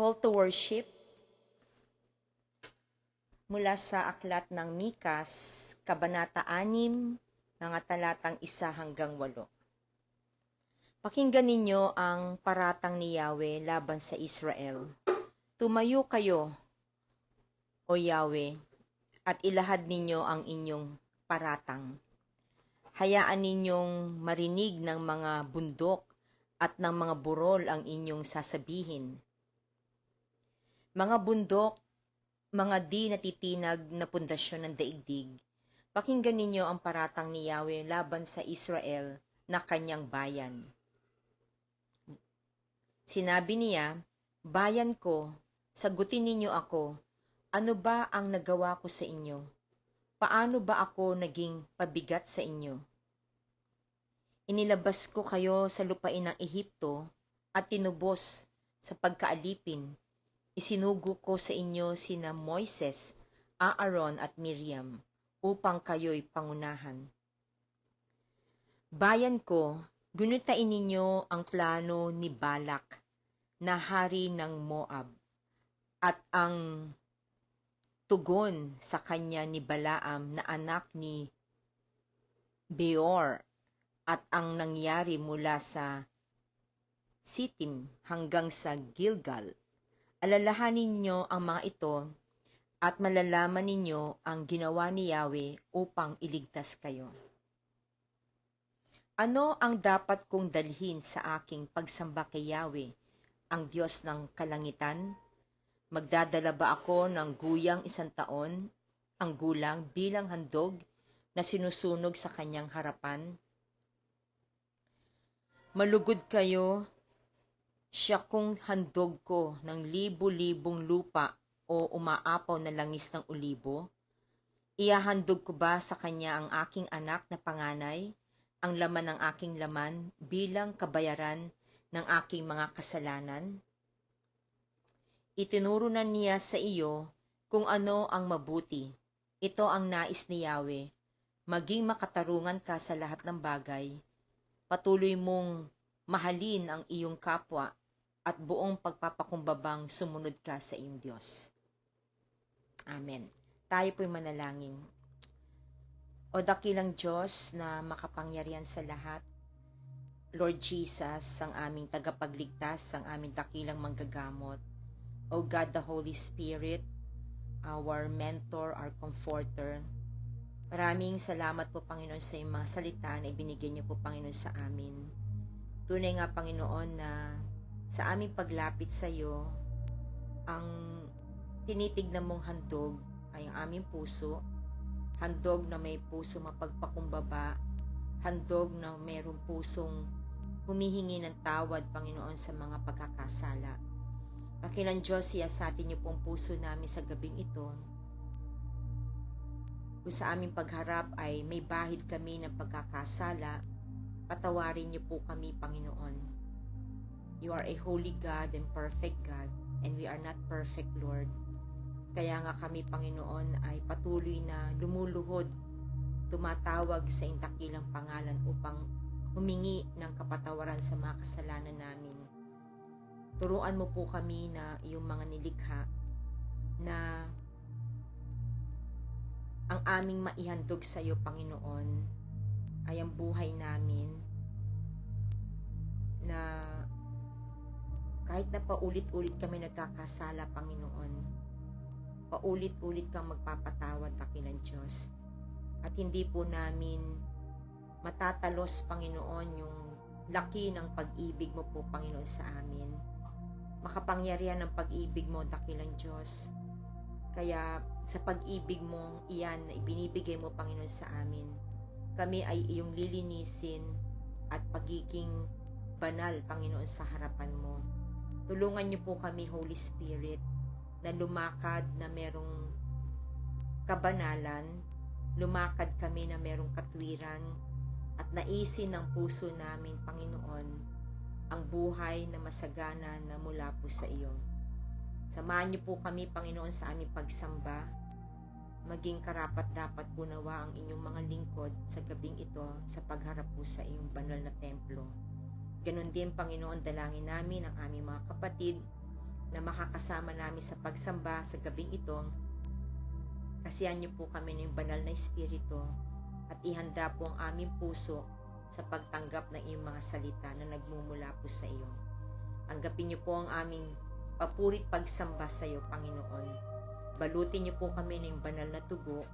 Call to worship mula sa aklat ng Mikas, Kabanata 6, mga talatang 1 hanggang 8. Pakinggan ninyo ang paratang ni Yahweh laban sa Israel. Tumayo kayo, O Yahweh, at ilahad ninyo ang inyong paratang. Hayaan ninyong marinig ng mga bundok at ng mga burol ang inyong sasabihin. Mga bundok, mga di natitinag na pundasyon ng daigdig, pakinggan ninyo ang paratang ni Yahweh laban sa Israel na kanyang bayan. Sinabi niya, "Bayan ko, sagutin ninyo ako, ano ba ang nagawa ko sa inyo? Paano ba ako naging pabigat sa inyo? Inilabas ko kayo sa lupain ng Ehipto at tinubos sa pagkaalipin. Isinugo ko sa inyo sina Moises, Aaron at Miriam upang kayo'y pangunahan. Bayan ko, gunutain ninyo ang plano ni Balak na hari ng Moab at ang tugon sa kanya ni Balaam na anak ni Beor at ang nangyari mula sa Sittim hanggang sa Gilgal. Alalahanin ninyo ang mga ito at malalaman ninyo ang ginawa ni Yahweh upang iligtas kayo. Ano ang dapat kong dalhin sa aking pagsamba kay Yahweh, ang Diyos ng kalangitan? Magdadala ba ako ng guyang 1 taon, ang gulang bilang handog na sinusunog sa kanyang harapan? Malugod kayo, siya kung handog ko ng libu-libong lupa o umaapaw na langis ng olibo? Ihahandog ko ba sa kanya ang aking anak na panganay, ang laman ng aking laman bilang kabayaran ng aking mga kasalanan? Itinuro na niya sa iyo kung ano ang mabuti. Ito ang nais ni Yahweh, maging makatarungan ka sa lahat ng bagay. Patuloy mong mahalin ang iyong kapwa at buong pagpapakumbabang sumunod ka sa iyong Diyos. Amen. Tayo po'y manalangin. O dakilang Diyos na makapangyarihan sa lahat, Lord Jesus, ang aming tagapagligtas, ang aming dakilang manggagamot. O God, the Holy Spirit, our mentor, our comforter, maraming salamat po, Panginoon, sa iyong mga salita na ibinigay niyo po, Panginoon, sa amin. Tunay nga, Panginoon, na sa aming paglapit sa iyo, ang tinitignan mong handog ay ang aming puso, handog na may puso mapagpakumbaba, handog na mayroong pusong humihingi ng tawad, Panginoon, sa mga pagkakasala. Dakilang Diyos, siyasatin niyo pong puso namin sa gabing ito. Kung sa aming pagharap ay may bahid kami ng pagkakasala, patawarin niyo po kami, Panginoon. You are a holy God and perfect God, and we are not perfect, Lord. Kaya nga kami, Panginoon, ay patuloy na lumuluhod, tumatawag sa iyong dakilang pangalan upang humingi ng kapatawaran sa mga kasalanan namin. Turuan mo po kami na iyong mga nilikha na ang aming maihandog sa iyo, Panginoon, ay ang buhay namin, na kahit na paulit-ulit kami nagkakasala, Panginoon, paulit-ulit kang magpapatawad, dakilang Diyos. At hindi po namin matatalos, Panginoon, yung laki ng pag-ibig mo po, Panginoon, sa amin. Makapangyarihan ng pag-ibig mo, dakilang Diyos. Kaya sa pag-ibig mo iyan na ibinibigay mo, Panginoon, sa amin, kami ay iyong lilinisin at pagiging banal, Panginoon, sa harapan mo. Tulungan niyo po kami, Holy Spirit, na lumakad na merong kabanalan, lumakad kami na merong katwiran, at naisin ng puso namin, Panginoon, ang buhay na masagana na mula po sa iyo. Samahan niyo po kami, Panginoon, sa aming pagsamba. Maging karapat-dapat po nawa ang inyong mga lingkod sa gabing ito sa pagharap po sa iyong banal na templo. Ganon din, Panginoon, dalangin namin ang aming mga kapatid na makakasama namin sa pagsamba sa gabing ito. Kasihan niyo po kami ng banal na Espiritu at ihanda po ang aming puso sa pagtanggap ng iyong mga salita na nagmumula po sa iyo. Tanggapin niyo po ang aming papurit pagsamba sa iyo, Panginoon. Balutin niyo po kami ng banal na tugo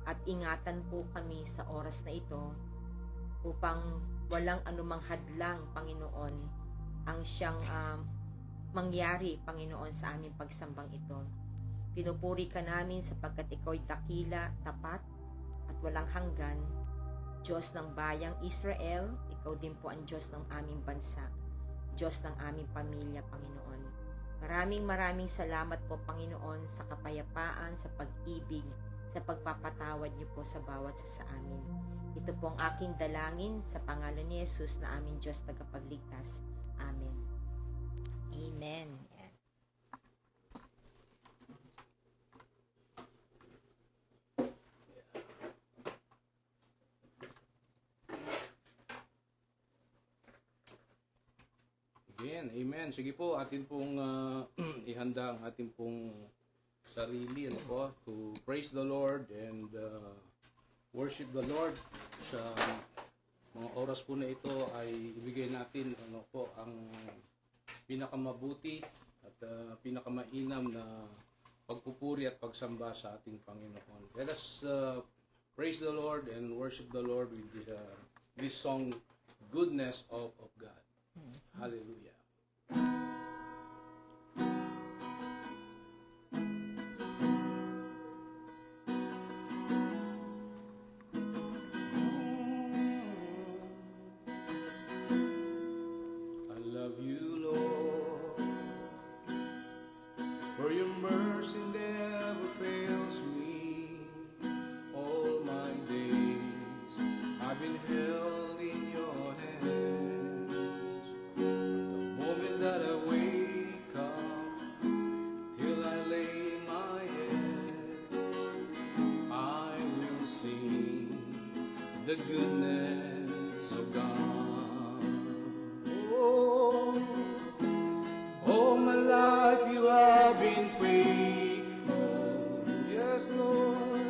at ingatan po kami sa oras na ito upang walang anumang hadlang, Panginoon, ang siyang mangyari, Panginoon, sa aming pagsambang ito. Pinupuri ka namin sapagkat ikaw ay dakila, tapat, at walang hanggan. Diyos ng bayang Israel, ikaw din po ang Diyos ng aming bansa, Diyos ng aming pamilya, Panginoon. Maraming salamat po, Panginoon, sa kapayapaan, sa pag-ibig, sa pagpapatawad niyo po sa bawat sa amin. Ito po ang aking dalangin sa pangalan ni Jesus na aming Diyos tagapagligtas. Amen. Amen. Amen. Amen. Sige po, atin pong ihanda ang ating pong sarili to praise the Lord and worship the Lord. Sa mga oras po na ito ay ibigay natin ang pinakamabuti at pinakamainam na pagpupuri at pagsamba sa ating Panginoon. Let us praise the Lord and worship the Lord with this song, Goodness of God. Hallelujah. The goodness of God. Oh, my life you have been faithful, yes, Lord.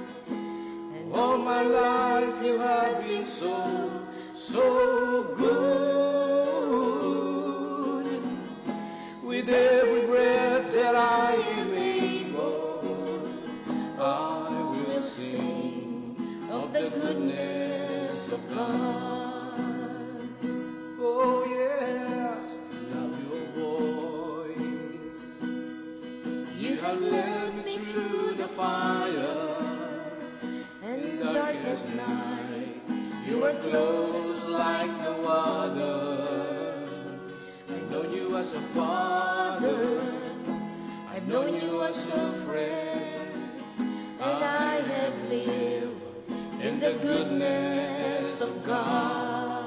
And all my life you have been so good. With every breath that I am able, I will sing of the goodness of God. Oh yeah, love your voice. You have led me through the fire and darkest night. You are close like no other. I've known you as a father, I've known you as a friend, and I have lived in the goodness of God.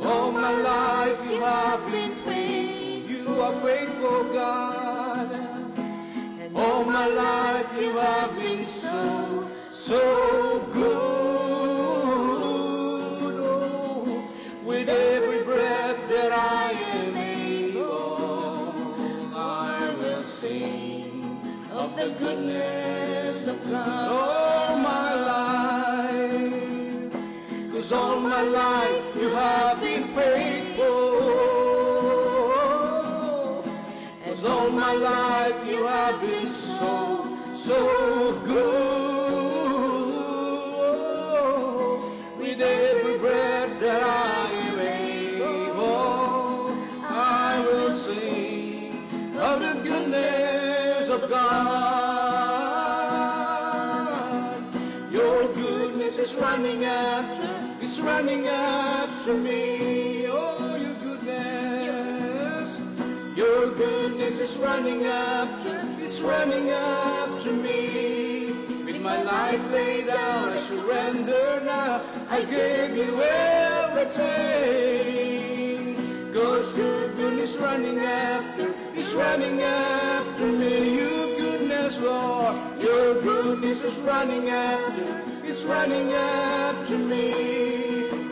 All my life you have been faithful. You are faithful, God. And all my life you have been so good. Oh, with every breath that I am able, I will sing of the goodness of God. All my life, 'cause all my life you have been faithful. 'Cause all my life you have been so good. With every breath that I am able, I will sing of the goodness of God. Your goodness is running after me. Oh, your goodness is running after me. With my life laid down, I surrender now. I gave you everything. 'Cause your goodness it's running after me. Your goodness, Lord, your goodness is running after me.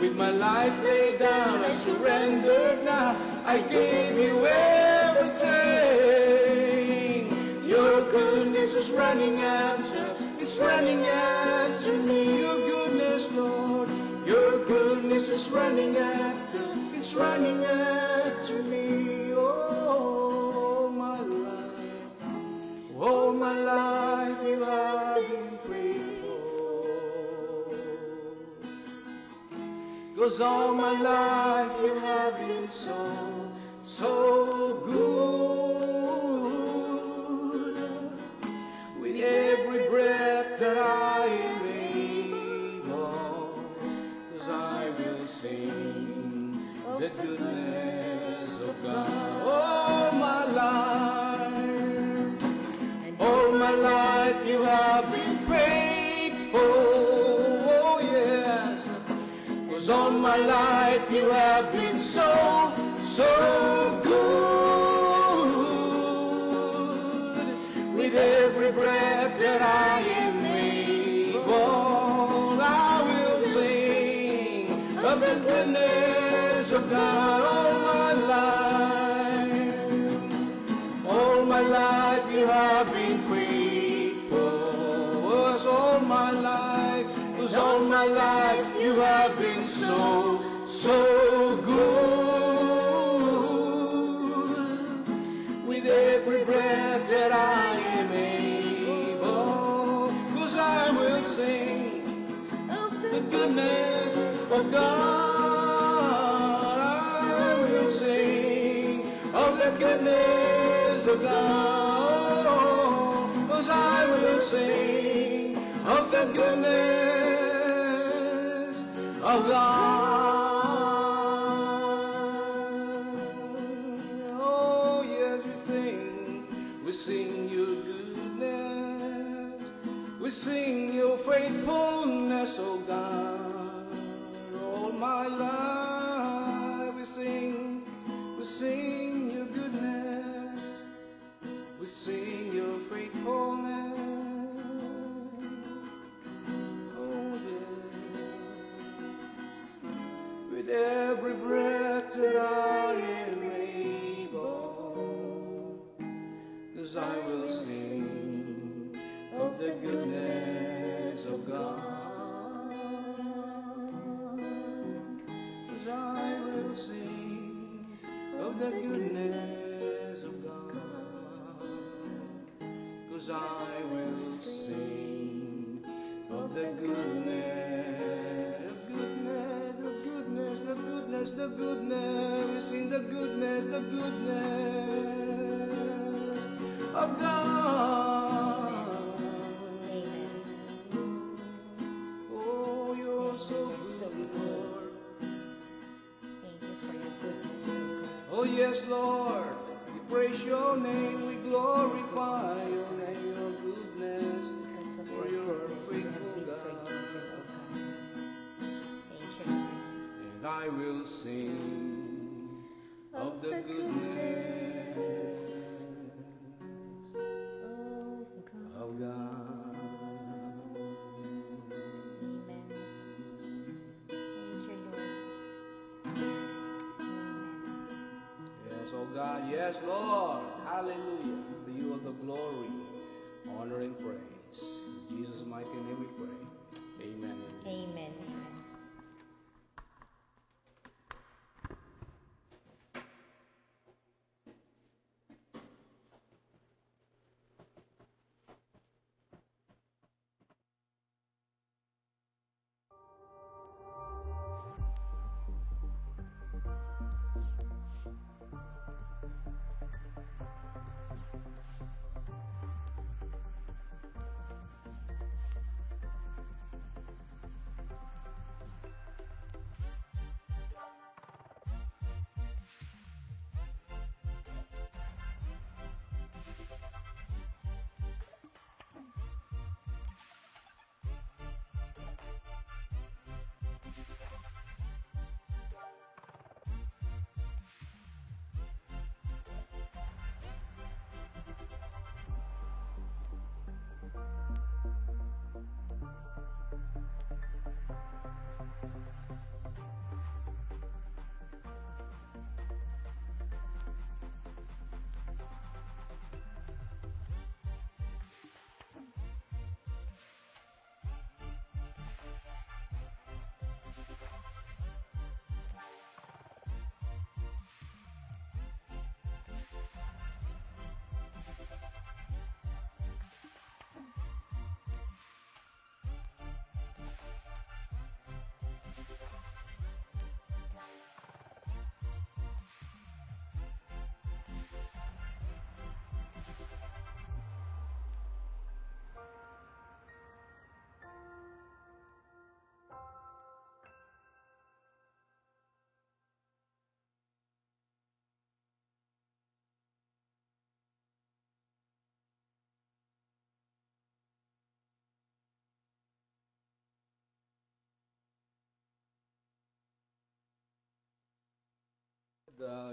With my life laid down, I surrender now. I gave you everything. Your goodness is running after, it's running after me. Your goodness, Lord, your goodness is running after, it's running after me. All my life you have been faithful. 'Cause all my life you have been so good. With every breath that I am able, 'cause I will sing the goodness of God. All my life you have been faithful. Oh yes. 'Cause all my life you have been so good. With every breath that I am able, I will sing of the goodness of God. All my life you have been faithful. Was all my life, was all my life you have been so good. With every breath that I am able, 'cause I will sing of the goodness of God. I will sing of the goodness of God. 'Cause I will sing of the goodness of God. Oh yes, we sing your goodness, we sing your faithfulness, oh God. All my life we sing your goodness, we sing your faithfulness. Oh yeah. With every breath that I am able, 'cause I will sing of the goodness of God. 'Cause I will sing of the goodness of God. 'Cause I will sing of the goodness, the goodness, the goodness, we sing the goodness of God. Oh, you're so good, Lord. Thank you for your goodness, O God. Oh yes, Lord, we praise your name, we glorify your name, your goodness, Because of for your your goodness, we have faithful been God. forgiven, O God. Thank you, Lord. And I will sing of the goodness Oh God. of God. Amen. Thank you, Lord. Amen. Yes, oh God, yes, Lord. Hallelujah. To you all the glory, honor, and praise. In Jesus' mighty name we pray. Amen. Amen. Amen.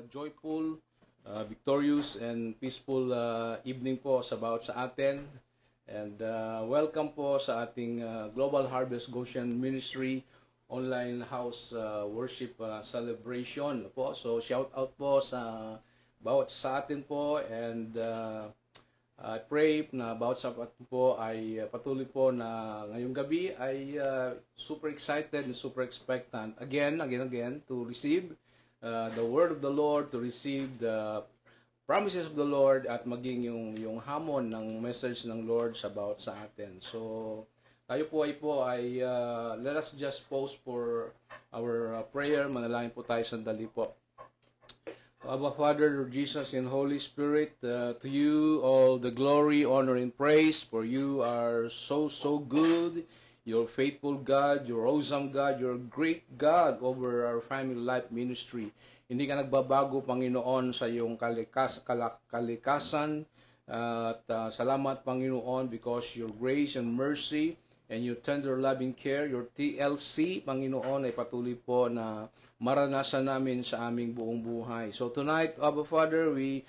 joyful, victorious, and peaceful evening po sa bawat sa atin. And welcome po sa ating Global Harvest Goshen Ministry online house worship celebration po. So shout out po sa bawat sa atin po, and I pray na bawat sa atin po ay patuloy po na ngayong gabi ay super excited and super expectant again to receive the word of the Lord, to receive the promises of the Lord, at maging yung hamon ng message ng Lord sa bawat sa atin. So tayo po ay let us just pause for our prayer. Manalangin po tayo sandali po. Abba Father, Lord Jesus, and Holy Spirit, to you all the glory, honor, and praise, for you are so good. You're faithful God, you're awesome God, you're great God over our family life ministry. Hindi ka nagbabago, Panginoon, sa iyong kalikasan. At salamat, Panginoon, because your grace and mercy and your tender loving care, your TLC, Panginoon, ay patuloy po na maranasan namin sa aming buong buhay. So tonight, Abba Father, we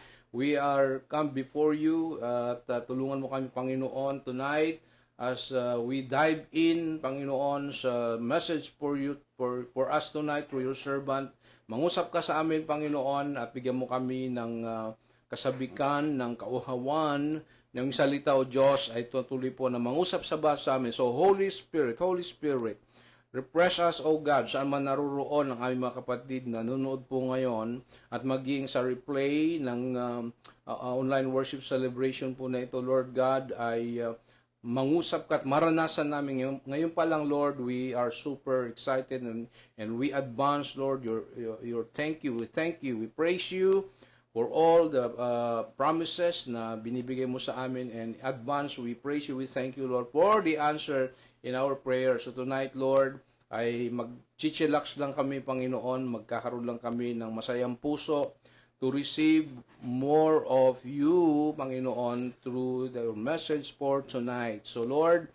are come before you at tulungan mo kami, Panginoon, tonight as we dive in, Panginoon, sa message for you, for us tonight through your servant. Mangusap ka sa amin, Panginoon, at bigyan mo kami ng kasabikan, ng kauhawan, ng salita o Diyos ay tutuloy po na mangusap sa amin. So Holy Spirit, refresh us, O God, saan man naruroon ang aming mga kapatid na nanonood po ngayon, at maging sa replay ng online worship celebration po na ito, Lord God, ay mangusap ka at maranasan namin ngayon pa lang, Lord. We are super excited and we advance, Lord, your thank you. We thank you. We praise you for all the promises na binibigay mo sa amin, and advance, we praise you. We thank you, Lord, for the answer in our prayer. So tonight, Lord, ay mag-chichilax lang kami, Panginoon, magkakaroon lang kami ng masayang puso to receive more of you, Panginoon, through the message for tonight. So Lord,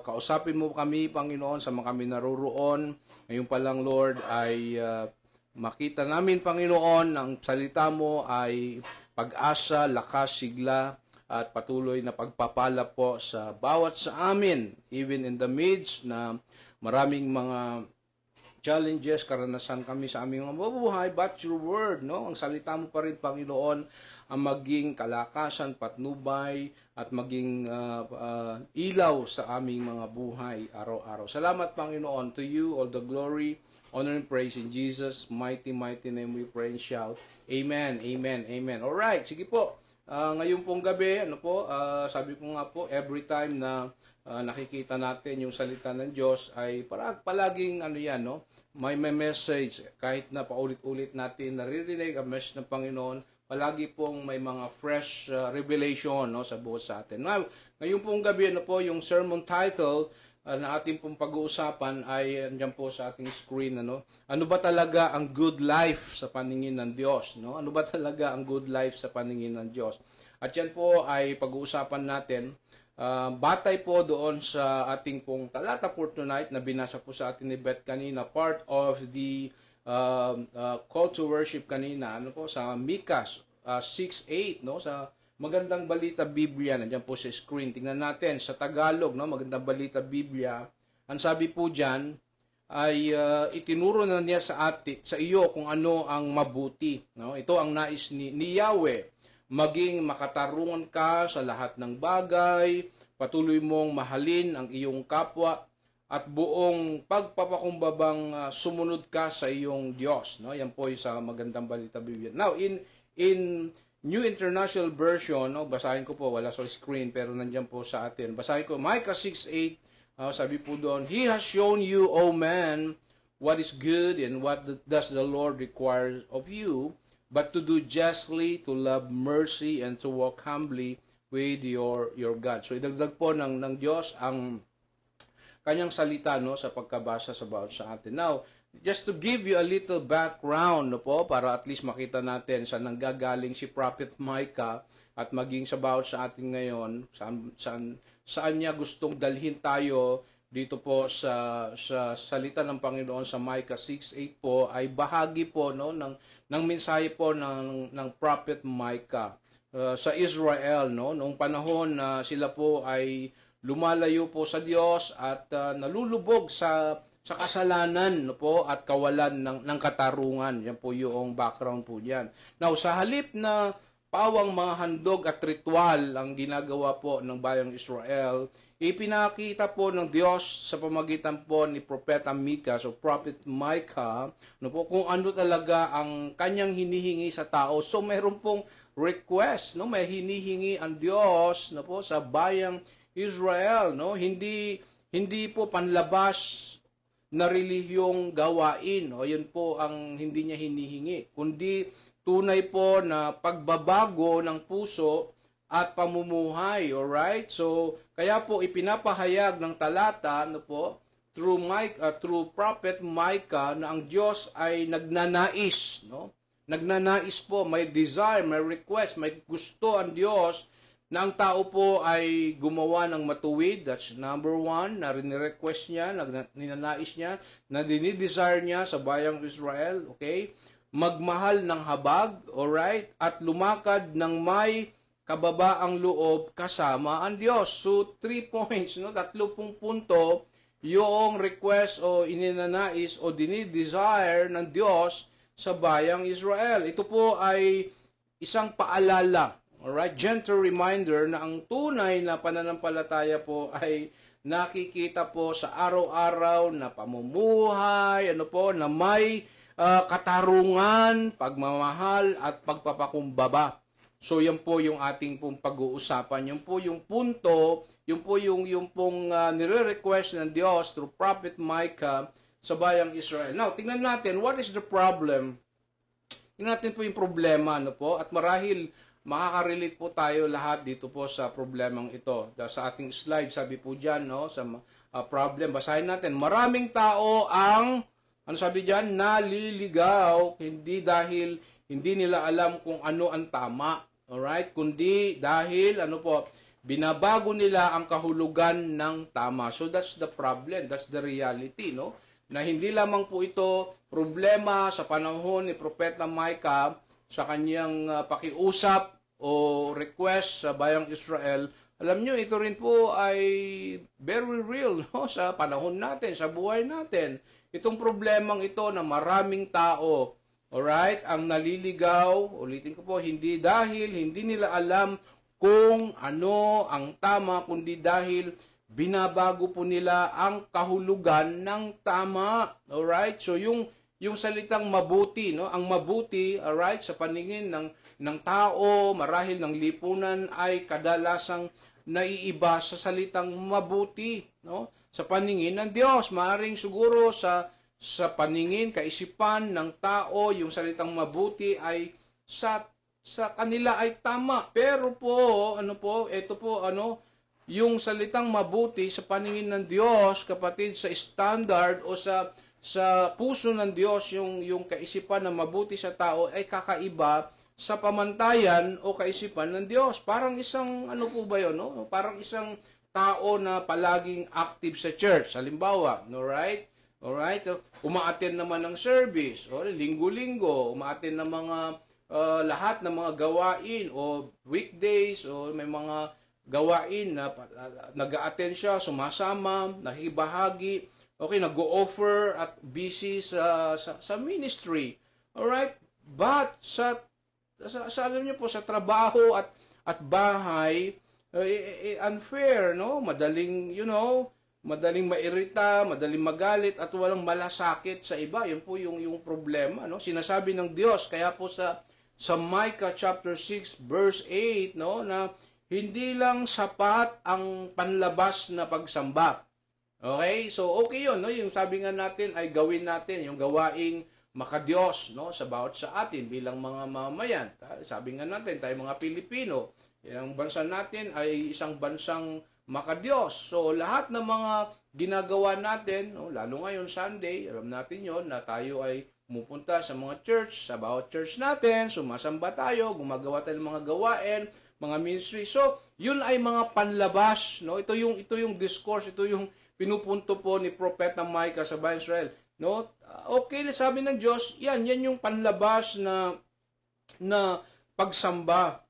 kausapin mo kami, Panginoon, sa mga kami naruroon. Ngayon pa lang, Lord, ay makita namin, Panginoon, ang salita mo ay pag-asa, lakas, sigla, at patuloy na pagpapala po sa bawat sa amin, even in the midst na maraming mga challenges, karanasan kami sa aming mga bubuhay, but your word, no? Ang salita mo pa rin, Panginoon, ang maging kalakasan, patnubay, at maging ilaw sa aming mga buhay araw-araw. Salamat, Panginoon. To you all the glory, honor, and praise in Jesus' mighty name we pray and shout. Amen, amen, amen. Alright, sige po. Ngayon pong gabi, sabi ko nga po, every time na nakikita natin yung salita ng Diyos ay palaging may message. Kahit na paulit-ulit natin naririnig ang message ng Panginoon, palagi pong may mga fresh revelation sa buhay sa atin. Ngayon pong gabi, yung sermon title na ating pong pag-uusapan ay andyan po sa ating screen. Ano ba talaga ang good life sa paningin ng Diyos? Ano ba talaga ang good life sa paningin ng Diyos? At yan po ay pag-uusapan natin. Batay po doon sa ating pong talata for tonight na binasa po sa atin ni Beth kanina, part of the call to worship kanina, sa Micah 6:8, sa Magandang Balita Biblia, nandiyan po sa screen. Tingnan natin sa Tagalog, Magandang Balita Biblia. Ang sabi po diyan ay itinuro na niya sa iyo kung ano ang mabuti, Ito ang nais ni Yahweh, maging makatarungan ka sa lahat ng bagay, patuloy mong mahalin ang iyong kapwa, at buong pagpapakumbabang sumunod ka sa iyong Diyos. Yan po ay sa Magandang Balita Biblia. Now, in New International Version, basahin ko po, wala sa screen, pero nandiyan po sa atin. Basahin ko, Micah 6:8, sabi po doon, He has shown you, O man, what is good and what does the Lord require of you, but to do justly, to love mercy, and to walk humbly with your God. So, idagdag po ng Diyos ang kanyang salita sa pagkabasa sa bawat sa atin. Now, just to give you a little background para at least makita natin saan nanggagaling si Prophet Micah at maging sa bawat sa atin ngayon, saan niya gustong dalhin tayo dito po sa salita ng Panginoon sa Micah 6:8 po ay bahagi po ng ng mensahe po ng prophet Micah sa Israel, no, noong panahon na sila po ay lumalayo po sa Diyos at nalulubog sa kasalanan, no po, at kawalan ng katarungan. Yan po yung background po diyan. Now, sa halip na pawang mga handog at ritual ang ginagawa po ng bayang Israel, ipinakita po ng Diyos sa pamagitan po ni Propeta Micah, so Prophet Micah, no po, kung ano talaga ang kanyang hinihingi sa tao. So meron pong request, no, may hinihingi ang Diyos, no po, sa bayang Israel, no, hindi po panlabas na relihiyong gawain, o yun po ang hindi niya hinihingi, kundi tunay po na pagbabago ng puso at pamumuhay, alright? So, kaya po ipinapahayag ng talata, no po, through prophet Micah na ang Diyos ay nagnanais, no? Nagnanais po, may desire, may request, may gusto ang Diyos na ang tao po ay gumawa ng matuwid. That's number one, na rini-request niya, ninanais niya, na dinidesire niya sa bayang Israel, okay? Magmahal ng habag, alright? At lumakad ng may kababaang loob kasama ang Diyos. So, 3 points, no? 30 punto, yung request o ininanais o dinidesire ng Diyos sa bayang Israel. Ito po ay isang paalala, alright? Gentle reminder na ang tunay na pananampalataya po ay nakikita po sa araw-araw na pamumuhay, ano po, na may katarungan, pagmamahal at pagpapakumbaba. So yan po yung ating pong pag-uusapan. Yan po yung punto, yung pong nire-request ng Diyos through Prophet Micah sa bayang Israel. Now, tingnan natin, what is the problem? Tingnan natin po yung problema, no po? At marahil makaka-relate po tayo lahat dito po sa problemang ito. Sa ating slide, sabi po dyan, no, sa problem, basahin natin. Maraming tao ang, ano sabi dyan, naliligaw, hindi dahil hindi nila alam kung ano ang tama, alright? Kundi dahil, ano po, binabago nila ang kahulugan ng tama. So that's the problem, that's the reality, no? Na hindi lamang po ito problema sa panahon ni Propeta Micah sa kanyang pakiusap o request sa bayang Israel. Alam nyo, ito rin po ay very real, no? Sa panahon natin, sa buhay natin. Itong problemang ito na maraming tao, alright, ang naliligaw, ulitin ko po, hindi dahil hindi nila alam kung ano ang tama, kundi dahil binabago po nila ang kahulugan ng tama. Alright? So yung salitang mabuti, no? Ang mabuti, alright, sa paningin ng tao, marahil ng lipunan ay kadalasang naiiba sa salitang mabuti, no? Sa paningin ng Diyos, maaring siguro sa paningin, kaisipan ng tao, yung salitang mabuti ay sa kanila ay tama. Pero po, ito po, yung salitang mabuti sa paningin ng Diyos, kapatid, sa standard o sa puso ng Diyos, yung kaisipan na mabuti sa tao ay kakaiba sa pamantayan o kaisipan ng Diyos. Parang isang, ano po ba yun, no? Parang isang tao na palaging active sa church. Halimbawa, alright? Alright? Umaattend naman ng service, o linggo-linggo, umaattend ng mga lahat ng mga gawain o weekdays o may mga gawain na nag-a-attend siya, sumasama, nakikibahagi, okay, nag-o-offer at busy sa ministry. Alright? But sa alam niyo po, sa trabaho at bahay, unfair, no? Madaling mairita, madaling magalit at walang malasakit sa iba. Yun po yung problema, no? Sinasabi ng Diyos kaya po sa Micah chapter 6 verse 8, no, na hindi lang sapat ang panlabas na pagsamba. Okay? So okay 'yun, no? Yung sabi nga natin ay gawin natin yung gawaing makadiyos, no, sa bawat sa atin bilang mga mamamayan. Sabi nga natin, tayo mga Pilipino, ang bansa natin ay isang bansang makadiyos. So, lahat ng mga ginagawa natin, no, lalo ngayon Sunday, alam natin yon na tayo ay pumupunta sa mga church, sa bawat church natin, sumasamba tayo, gumagawa tayo ng mga gawain, mga ministry. So, yun ay mga panlabas, no? Ito yung discourse, ito yung pinupunto po ni Propeta Micah sa bayan Israel. No? okay, sabi ng Diyos, yan yung panlabas na pagsamba.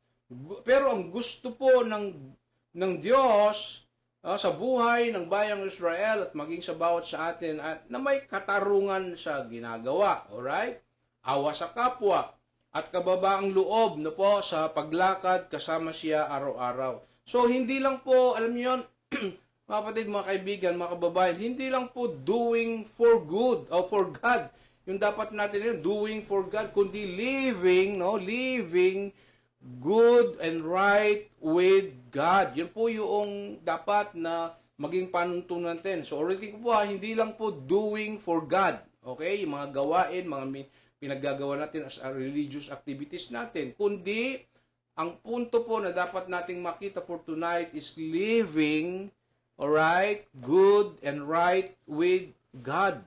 Pero ang gusto po ng Diyos sa buhay ng bayang Israel at maging sa bawat sa atin at na may katarungan sa ginagawa. Alright? Awa sa kapwa at kababaang loob no po sa paglakad kasama siya araw-araw. So hindi lang po, alam niyo yon, mga kapatid, mga kaibigan, mga kababayan, hindi lang po doing for good o for God. Yung dapat natin yun, doing for God, kundi living good and right with God. Yun po yung dapat na maging panuntunan natin. So, ulitin ko po hindi lang po doing for God. Okay? Yung mga gawain, mga pinaggagawa natin as religious activities natin. Kundi, ang punto po na dapat nating makita for tonight is living, alright, good and right with God.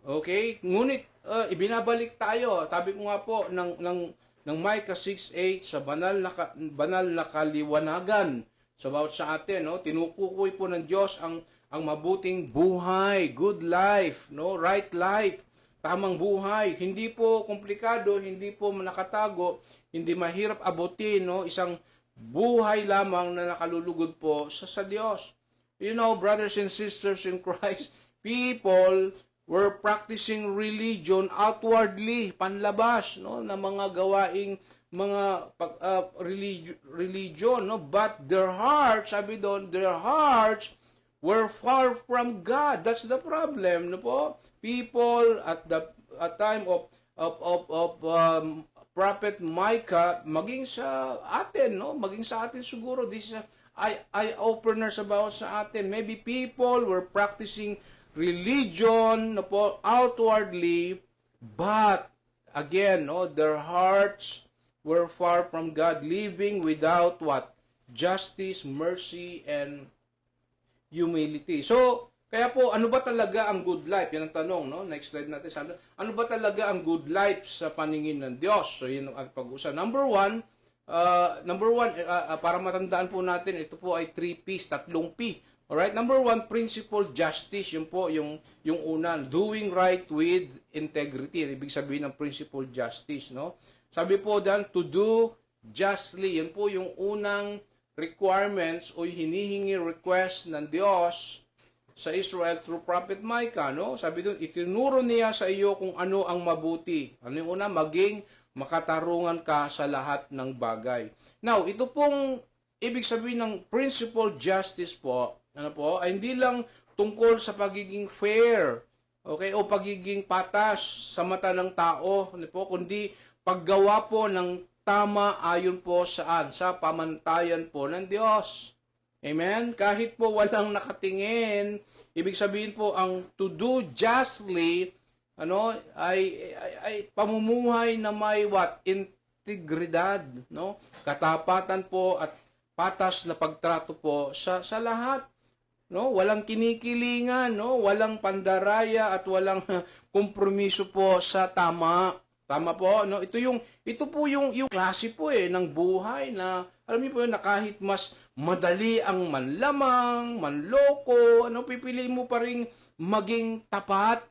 Okay? Ngunit, ibinabalik tayo. Sabi ko nga po, ng Micah 6:8 sa banal na kaliwanagan sa bawat sa atin, no? Tinukukoy po ng Diyos ang mabuting buhay, good life, no? Right life, tamang buhay. Hindi po komplikado, hindi po nakatago, hindi mahirap abutin, no? Isang buhay lamang na nakalulugod po sa Diyos. You know, brothers and sisters in Christ, people were practicing religion outwardly, panlabas, no, na mga gawaing mga religion, no, but their hearts, sabi doon, their hearts were far from God. That's the problem, no po. People at the time of Prophet Micah, maging sa atin, no, maging sa atin siguro, this is eye-opener sa bawat sa atin. Maybe people were practicing religion, no po, outwardly, but again, no, their hearts were far from God, living without what? Justice, mercy, and humility. So, kaya po, ano ba talaga ang good life? Yan ang tanong, no? Next slide natin. Ano ba talaga ang good life sa paningin ng Diyos? So, yun ang pag-usapan. Number one, para matandaan po natin, ito po ay 3 P's, 3 P. Alright, number one, principle justice. Yun po, yung una, doing right with integrity. Ibig sabihin ng principle justice, no? Sabi po dyan, to do justly. Yun po yung unang requirements o hinihingi request ng Diyos sa Israel through Prophet Micah, no? Sabi doon, itinuro niya sa iyo kung ano ang mabuti. Ano yung una? Maging makatarungan ka sa lahat ng bagay. Now, ito pong ibig sabihin ng principle justice po, ay hindi lang tungkol sa pagiging fair, okay, o pagiging patas sa mata ng tao, kundi paggawa po ng tama ayon po saan? Sa pamantayan po ng Diyos. Amen? Kahit po walang nakatingin, ibig sabihin po ang to do justly, ay pamumuhay na may what? Integridad, no? Katapatan po at patas na pagtrato po sa lahat. No, walang kinikilingan, no, walang pandaraya at walang kompromiso po sa tama. Tama po, no? Ito po yung klase po ng buhay na alam niyo po na kahit mas madali ang manlamang, manloko, pipiliin mo pa ring maging tapat.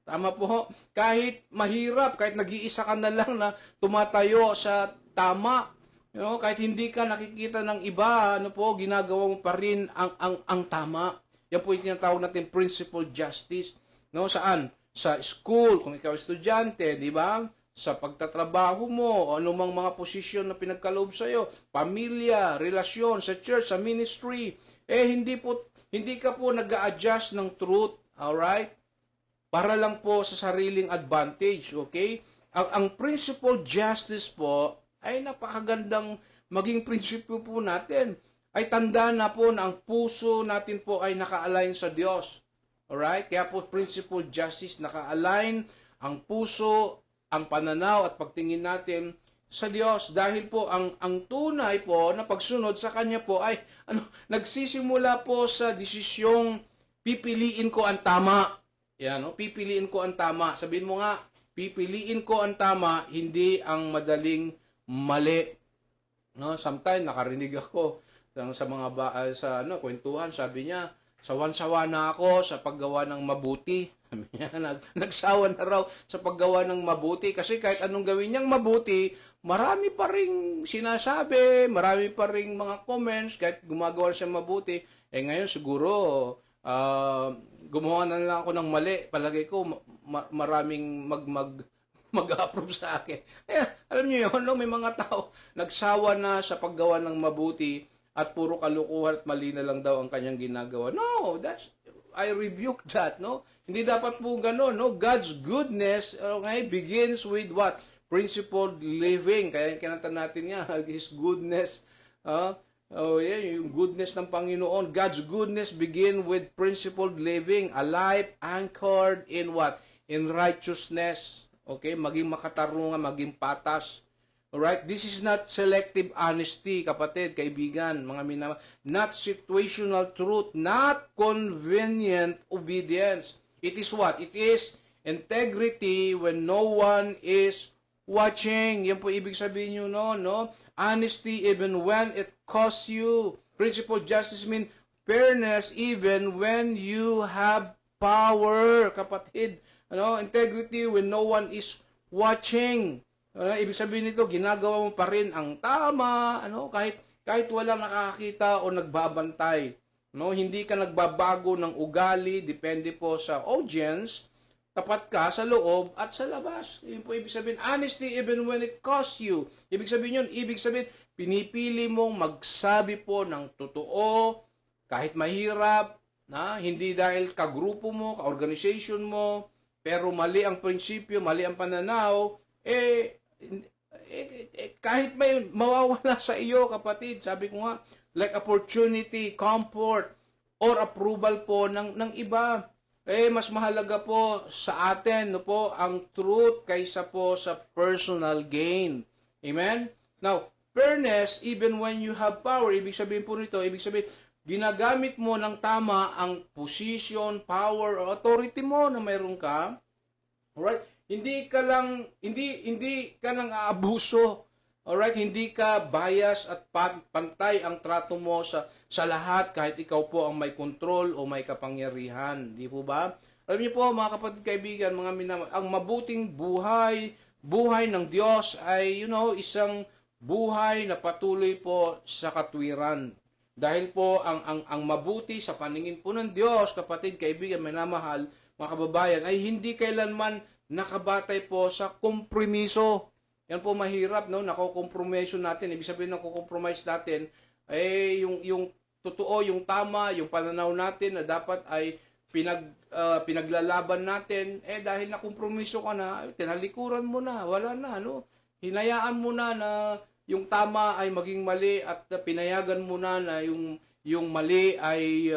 Tama po, kahit mahirap, kahit nag-iisa ka na lang na tumatayo sa tama. Kahit hindi ka nakikita ng iba, ginagawa mo pa rin ang tama. Yan po yung tinatawag natin principle justice. No, saan? Sa school, kung ikaw estudyante, di ba? Sa pagtatrabaho mo, anumang mga posisyon na pinagkaloob sa iyo, pamilya, relasyon, sa church, sa ministry, hindi ka po nag-a-adjust ng truth, alright? Para lang po sa sariling advantage, okay? Ang principle justice po, ay napakagandang maging prinsipyo po natin. Ay tanda na po na ang puso natin po ay naka-align sa Diyos. Alright? Kaya po principle justice, naka-align ang puso, ang pananaw at pagtingin natin sa Diyos. Dahil po ang tunay po na pagsunod sa Kanya po ay nagsisimula po sa desisyong pipiliin ko ang tama. Yan, pipiliin ko ang tama. Sabihin mo nga, pipiliin ko ang tama, hindi ang madaling mali. No, sometimes nakarinig ako sa mga kwentuhan, sabi niya, Sawan-sawa na ako sa paggawa ng mabuti. Nagsawa na raw sa paggawa ng mabuti kasi kahit anong gawin niyang mabuti, marami pa ring sinasabi, marami pa ring mga comments kahit gumagawa siya mabuti. Ngayon siguro gumawa na lang ako ng mali. Palagay ko maraming mag-approve sa akin. Alam niyo yun, no? May mga tao nagsawa na sa paggawa ng mabuti at puro kalukuhan at mali na lang daw ang kanyang ginagawa. No, I rebuke that, no? Hindi dapat po gano'n, no? God's goodness, okay, begins with what? Principled living. Kaya kinanta natin niya, His goodness, yung goodness ng Panginoon. God's goodness begin with principled living, a life anchored in what? In righteousness. Okay, maging makatarungan, maging patas. Alright? This is not selective honesty, kapatid, kaibigan, mga minamahal. Not situational truth, not convenient obedience. It is what? It is integrity when no one is watching. Yan po ibig sabihin nyo, no? Honesty even when it costs you. Principled justice means fairness even when you have power, kapatid. Integrity when no one is watching. Ibig sabihin nito, ginagawa mo pa rin ang tama, kahit walang nakakakita o nagbabantay. Hindi ka nagbabago ng ugali, depende po sa audience, tapat ka sa loob at sa labas. Yun po ibig sabihin, honesty even when it costs you. Ibig sabihin yun, pinipili mong magsabi po ng totoo, kahit mahirap, hindi dahil kagrupo mo, ka-organization mo, pero mali ang prinsipyo, mali ang pananaw, kahit may mawawala sa iyo, kapatid, sabi ko nga, like opportunity, comfort, or approval po ng iba. Mas mahalaga po sa atin ang truth kaysa po sa personal gain. Amen? Now, fairness, even when you have power, ibig sabihin po nito, ginagamit mo ng tama ang position, power, or authority mo na mayroon ka. Alright? Hindi ka lang aabuso. Alright? Hindi ka bias at pantay ang trato mo sa lahat kahit ikaw po ang may control o may kapangyarihan. Di po ba? Alam niyo po, mga kapatid, kaibigan, mga minamahal, ang mabuting buhay ng Diyos ay, isang buhay na patuloy po sa katwiran. Dahil po ang mabuti sa paningin po ng Diyos, kapatid, kaibigan, minamahal, mga kababayan, ay hindi kailanman nakabatay po sa kompromiso. Yan po mahirap, nakokompromiso natin. Ibig sabihin nakokompromise natin, yung totoo, yung tama, yung pananaw natin na dapat ay pinaglalaban natin, dahil nakompromiso ka na, tinalikuran mo na, wala na, hinayaan mo na yung tama ay maging mali at pinayagan mo na yung mali ay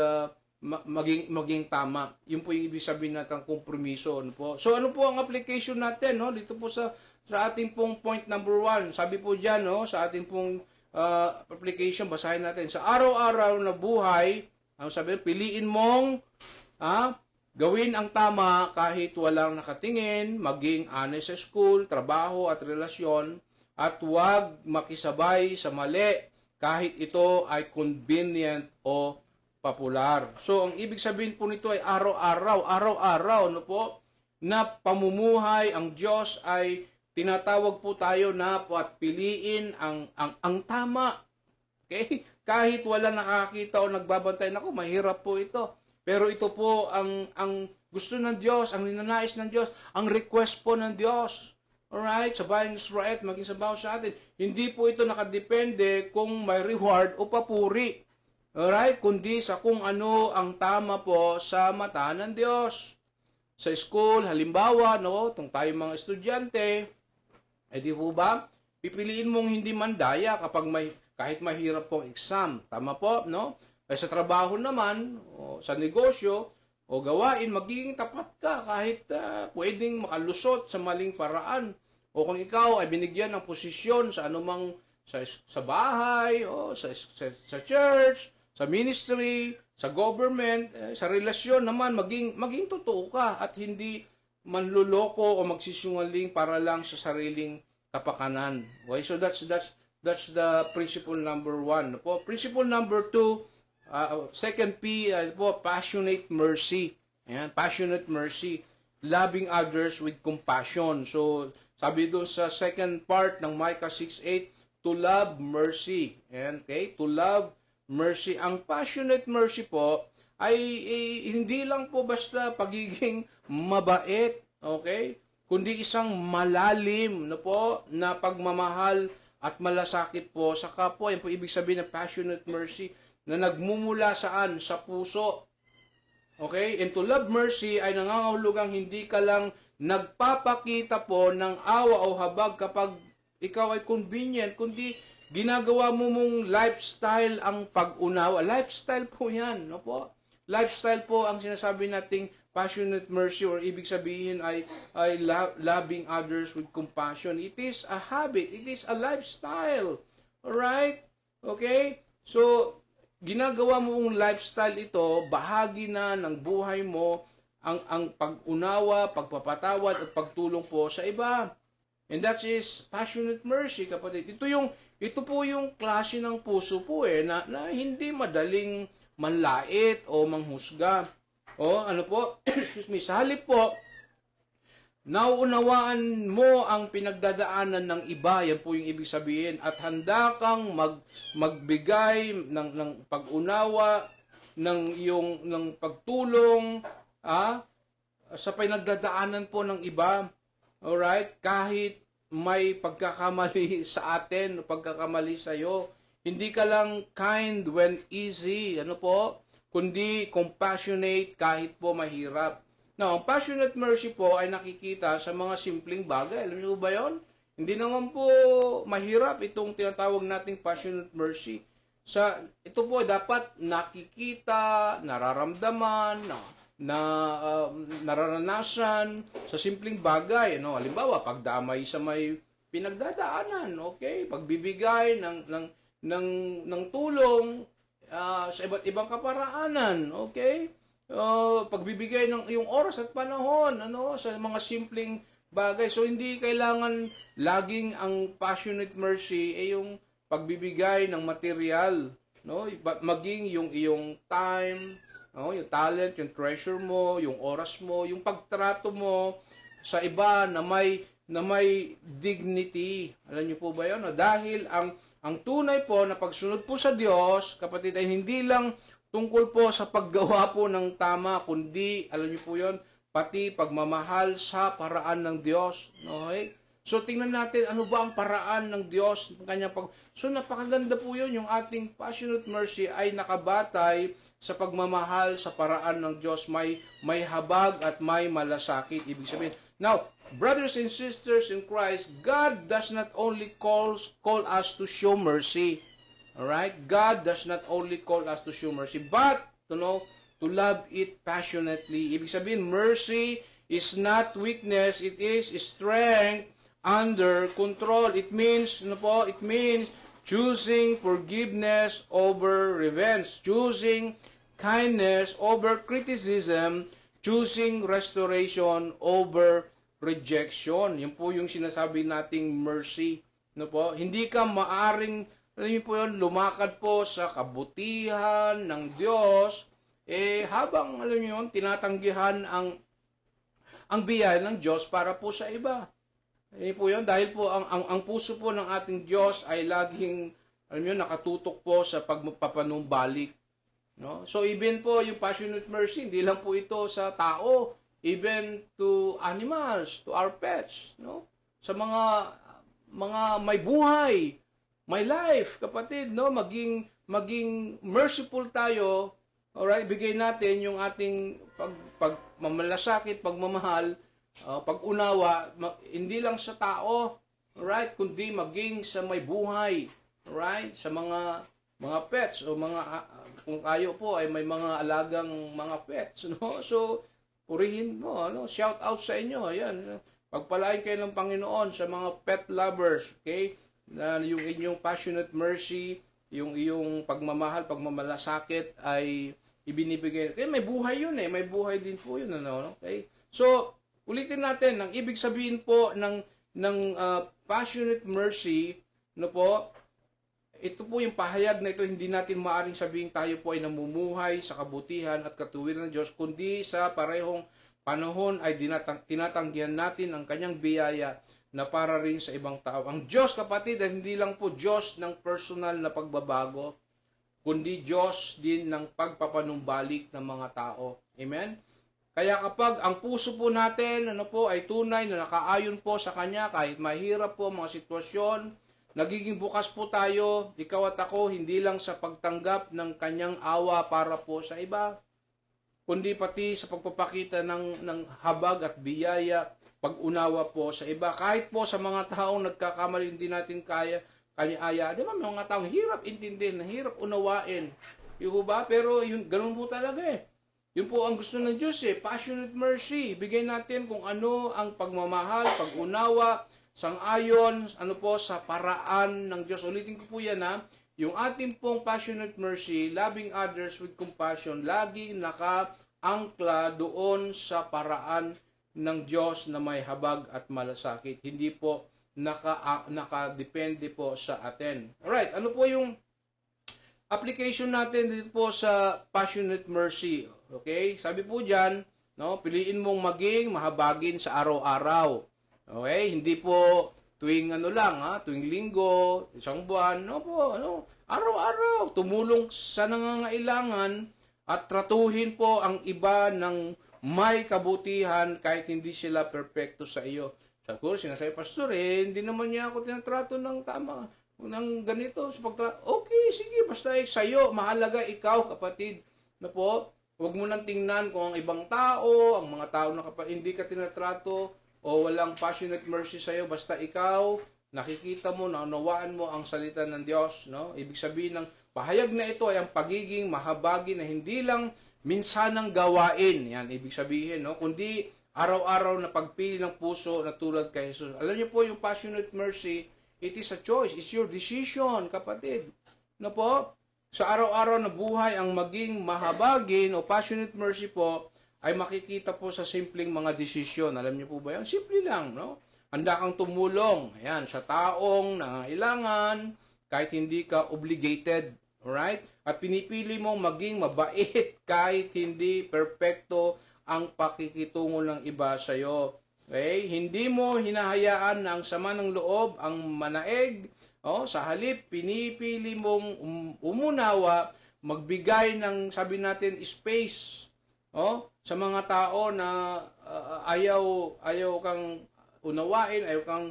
maging tama. Yun po yung ibig sabihin natin kompromiso. So ano po ang application natin dito po sa ating pong point number 1. Sabi po diyan sa ating pong application, basahin natin. Sa araw-araw na buhay, ang sabi, piliin mong gawin ang tama kahit walang nakatingin, maging honest sa school, trabaho at relasyon, at huwag makisabay sa mali kahit ito ay convenient o popular. So, ang ibig sabihin po nito ay araw-araw, na pamumuhay ang Diyos ay tinatawag po tayo na piliin ang tama. Okay? Kahit wala nakakita o nagbabantay, mahirap po ito. Pero ito po ang gusto ng Diyos, ang ninanais ng Diyos, ang request po ng Diyos. Alright? Sa bayang Israel, maging sa bawat sa atin. Hindi po ito nakadepende kung may reward o papuri. Alright? Kundi sa kung ano ang tama po sa mata ng Diyos. Sa school, halimbawa, itong tayo mga estudyante, di po ba? Pipiliin mong hindi mandaya kahit mahirap pong exam. Tama po, Sa trabaho naman, o sa negosyo, o gawain, magiging tapat ka kahit pwedeng makalusot sa maling paraan. O kung ikaw ay binigyan ng posisyon sa anumang sa bahay, o sa church, sa ministry, sa government, sa relasyon naman, maging totoo ka at hindi manluloko o magsisinungaling para lang sa sariling kapakanan. Okay? So that's the principle number 1. Principle number 2, Second P, po, passionate mercy. Ayan, passionate mercy. Loving others with compassion. So, sabi doon sa second part ng Micah 6:8, to love mercy. Ayan, okay? To love mercy. Ang passionate mercy po ay hindi lang po basta pagiging mabait, okay? Kundi isang malalim na po na pagmamahal at malasakit po sa kapwa. Yan po ibig sabihin ng passionate mercy na nagmumula saan? Sa puso. Okay? And to love mercy ay nangangahulugang hindi ka lang nagpapakita po ng awa o habag kapag ikaw ay convenient, kundi ginagawa mo mong lifestyle ang pag-unawa. Lifestyle po yan. No po? Lifestyle po ang sinasabi nating passionate mercy or ibig sabihin ay loving others with compassion. It is a habit. It is a lifestyle. Alright? Okay? So, ginagawa mo ang lifestyle ito, bahagi na ng buhay mo ang pag-unawa, pagpapatawad at pagtulong po sa iba. And that is passionate mercy, kapatid. Ito po yung klase ng puso po na hindi madaling manlait o manghusga. O ano po, excuse me, sa halip po, nauunawaan mo ang pinagdadaanan ng iba, yan po yung ibig sabihin, at handa kang magbigay ng pag-unawa, ng pagtulong sa pinagdadaanan po ng iba. Alright? Kahit may pagkakamali sa atin, pagkakamali sa iyo, hindi ka lang kind when easy, ano po, kundi compassionate kahit po mahirap. Now, ang passionate mercy po ay nakikita sa mga simpleng bagay. Alam niyo ba yon? Hindi naman po mahirap itong tinatawag nating passionate mercy. Ito po dapat nakikita, nararamdaman, nararanasan sa simpleng bagay. Ano? Halimbawa, pagdamay sa may pinagdadaanan, okay? Pagbibigay ng tulong sa iba't ibang kaparaanan, okay? Pagbibigay ng iyong oras at panahon, sa mga simpleng bagay. So hindi kailangan laging ang passionate mercy yung pagbibigay ng material, no? Maging yung iyong time, yung talent, yung treasure mo, yung oras mo, yung pagtrato mo sa iba na may dignity. Alam niyo po ba 'yon? Dahil ang tunay po na pagsunod po sa Diyos, kapatid, ay hindi lang tungkol po sa paggawa po ng tama, kundi, alam niyo po 'yon, pati pagmamahal sa paraan ng Diyos. Okay? So tingnan natin ano ba ang paraan ng Diyos, So napakaganda po 'yon, yung ating passionate mercy ay nakabatay sa pagmamahal sa paraan ng Diyos, may habag at may malasakit, ibig sabihin. Now, brothers and sisters in Christ, God does not only call us to show mercy. All right? God does not only call us to show mercy, but to love it passionately. Ibig sabihin, mercy is not weakness, it is strength under control. It means, it means choosing forgiveness over revenge, choosing kindness over criticism, choosing restoration over rejection. Yan po yung sinasabi nating mercy. Hindi ka maaring, alam niyo po yun, lumakad po sa kabutihan ng Diyos, habang, alam niyo yun, tinatanggihan ang biyaya ng Diyos para po sa iba. Po yun, dahil po ang puso po ng ating Diyos ay laging, alam niyo, nakatutok po sa pagpapanumbalik. No? So even po yung passionate mercy, hindi lang po ito sa tao, even to animals, to our pets, sa mga may buhay, may life, kapatid, maging merciful tayo. Alright, bigay natin yung ating pagmamalasakit, pagmamahal, pag-unawa, hindi lang sa tao, alright, kundi maging sa may buhay, alright, sa mga pets o kung kayo po ay may mga alagang mga pets, So purihin mo, shout out sa inyo, ayan. Pagpalain kayo ng Panginoon sa mga pet lovers, okay? Na yung inyong passionate mercy, yung iyong pagmamahal, pagmamalasakit ay ibinibigay. Kaya may buhay yun may buhay din po yun, okay? So, ulitin natin, ang ibig sabihin po ng passionate mercy, ito po yung pahayag na ito, hindi natin maaring sabihin tayo po ay namumuhay sa kabutihan at katuwiran ng Diyos, kundi sa parehong panahon ay tinatanggihan natin ang kanyang biyaya na para rin sa ibang tao. Ang Diyos, kapatid, ay hindi lang po Diyos ng personal na pagbabago, kundi Diyos din ng pagpapanumbalik ng mga tao. Amen? Kaya kapag ang puso po natin ay tunay na nakaayon po sa Kanya, kahit mahirap po mga sitwasyon, nagiging bukas po tayo, ikaw at ako, hindi lang sa pagtanggap ng Kanyang awa para po sa iba, kundi pati sa pagpapakita ng habag at biyaya, pag-unawa po sa iba. Kahit po sa mga taong nagkakamali, hindi natin kanya-aya. Di ba, mga taong hirap intindihin, hirap unawain. Yung ba? Pero yun, ganun po talaga eh. Yun po ang gusto ng Diyos eh, passionate mercy. Bigay natin kung ano ang pagmamahal, pag-unawa, sang-ayon, sa paraan ng Diyos. Ulitin ko po yan ha, yung ating pong passionate mercy, loving others with compassion, laging naka-angkla doon sa paraan ng Diyos na may habag at malasakit. Hindi po nakadepende po sa atin. Alright, ano po yung application natin dito po sa passionate mercy? Okay? Sabi po diyan, piliin mong maging mahabagin sa araw-araw. Okay? Hindi po tuwing tuwing linggo, isang buwan, araw-araw tumulong sa nangangailangan at tratuhin po ang iba ng may kabutihan kahit hindi sila perpekto sa iyo. Sa course, sinasabi, Pastor, hindi naman niya ako tinatrato ng tama, ng ganito. Okay, sige, basta sa'yo, mahalaga ikaw, kapatid. Huwag mo nang tingnan kung ang ibang tao, ang mga tao na hindi ka tinatrato, o walang passionate mercy sa'yo, basta ikaw, nakikita mo, naunawaan mo ang salita ng Diyos. Ibig sabihin ng pahayag na ito ay ang pagiging mahabagi na hindi lang minsanang gawain, yan, ibig sabihin, kundi araw-araw na pagpili ng puso na tulad kay Jesus. Alam niyo po, yung passionate mercy, it is a choice, it's your decision, kapatid. Sa araw-araw na buhay, ang maging mahabagin o passionate mercy po, ay makikita po sa simpleng mga desisyon. Alam niyo po ba yan? Simple lang, Handa kang tumulong, ayan, sa taong nangailangan, kahit hindi ka obligated. Alright? At pinipili mong maging mabait kahit hindi perpekto ang pakikitungo ng iba sa iyo. Okay? Hindi mo hinahayaan na ang sama ng loob ang manaig. Sa halip, pinipili mong umunawa, magbigay ng, sabi natin, space sa mga tao na ayaw kang unawain, ayaw kang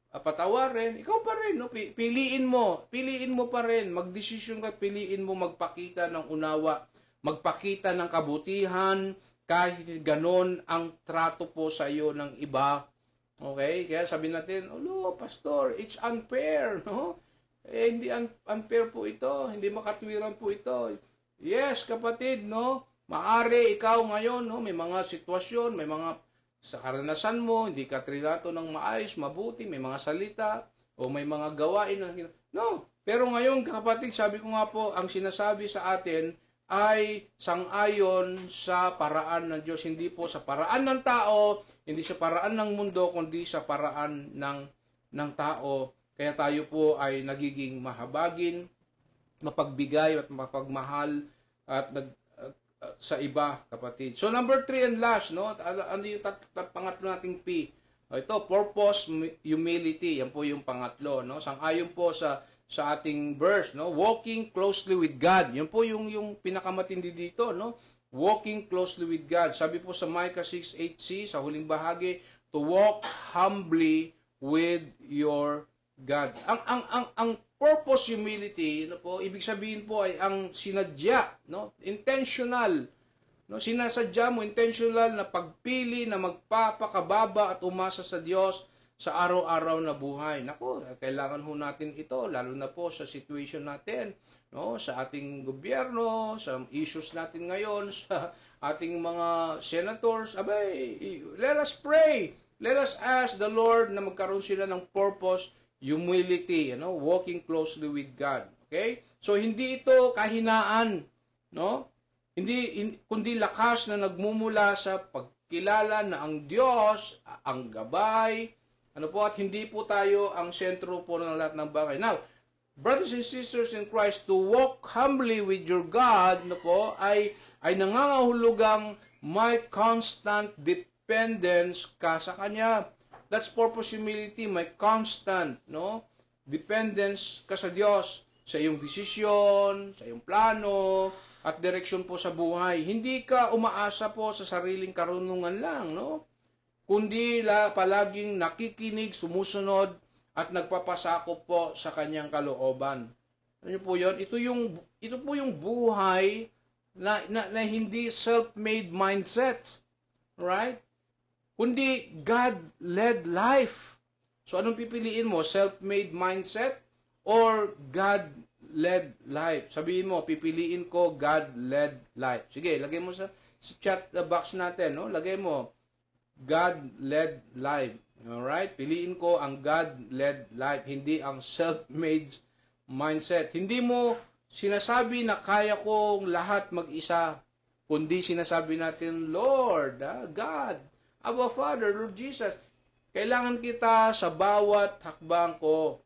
patawarin, ikaw pa rin, piliin mo pa rin, magdesisyon ka, piliin mo magpakita ng unawa, magpakita ng kabutihan, kahit ganon ang trato po sa iyo ng iba. Okay? Kaya sabi natin, Pastor, it's unfair, hindi unfair po ito, hindi makatwiran po ito. Yes, kapatid, Maari ikaw ngayon, may mga sitwasyon, may mga sa karanasan mo, hindi ka trinato ng maayos, mabuti, may mga salita, o may mga gawain. Pero ngayon, kapatid, sabi ko nga po, ang sinasabi sa atin ay sang-ayon sa paraan ng Diyos, hindi po sa paraan ng tao, hindi sa paraan ng mundo, kundi sa paraan ng tao. Kaya tayo po ay nagiging mahabagin, mapagbigay at mapagmahal at sa iba, kapatid. So, number 3 and last, ano yung pangatlo nating P? Ito, purpose, humility. Yan po yung pangatlo, Sang-ayon po sa ating verse, walking closely with God. Yan po yung pinakamatindi dito, walking closely with God. Sabi po sa Micah 6:8c, sa huling bahagi, to walk humbly with your God. Ang purpose humility, ibig sabihin po ay ang sinadya, intentional, sinasadya mo, intentional na pagpili na magpapakababa at umasa sa Diyos sa araw-araw na buhay. Kailangan ho natin ito, lalo na po sa situation natin, sa ating gobyerno, sa issues natin ngayon, sa ating mga senators. Let us pray. Let us ask the Lord na magkaroon sila ng purpose, humility, walking closely with God. Okay? So hindi ito kahinaan, kundi lakas na nagmumula sa pagkilala na ang Diyos ang gabay, at hindi po tayo ang sentro po ng lahat ng bagay. Now, brothers and sisters in Christ, to walk humbly with your God, no po, ay nangangahulugang may constant dependence ka sa Kanya. That's purpose humility, may constant, no? Dependence ka sa Diyos, sa iyong desisyon, sa iyong plano, at direksyon po sa buhay. Hindi ka umaasa po sa sariling karunungan lang, no? Kundi palaging nakikinig, sumusunod, at nagpapasakop po sa kanyang kalooban. Ano po yun? Ito po yung buhay na hindi self-made mindset. Right? Kundi God-led life. So anong pipiliin mo? Self-made mindset or God-led life? Sabihin mo, pipiliin ko God-led life. Sige, lagay mo sa chat box natin. No? Lagay mo, God-led life. Alright? Piliin ko ang God-led life, hindi ang self-made mindset. Hindi mo sinasabi na kaya kong lahat mag-isa, kundi sinasabi natin, Lord, God, Abba Father, Lord Jesus, kailangan kita sa bawat hakbang ko.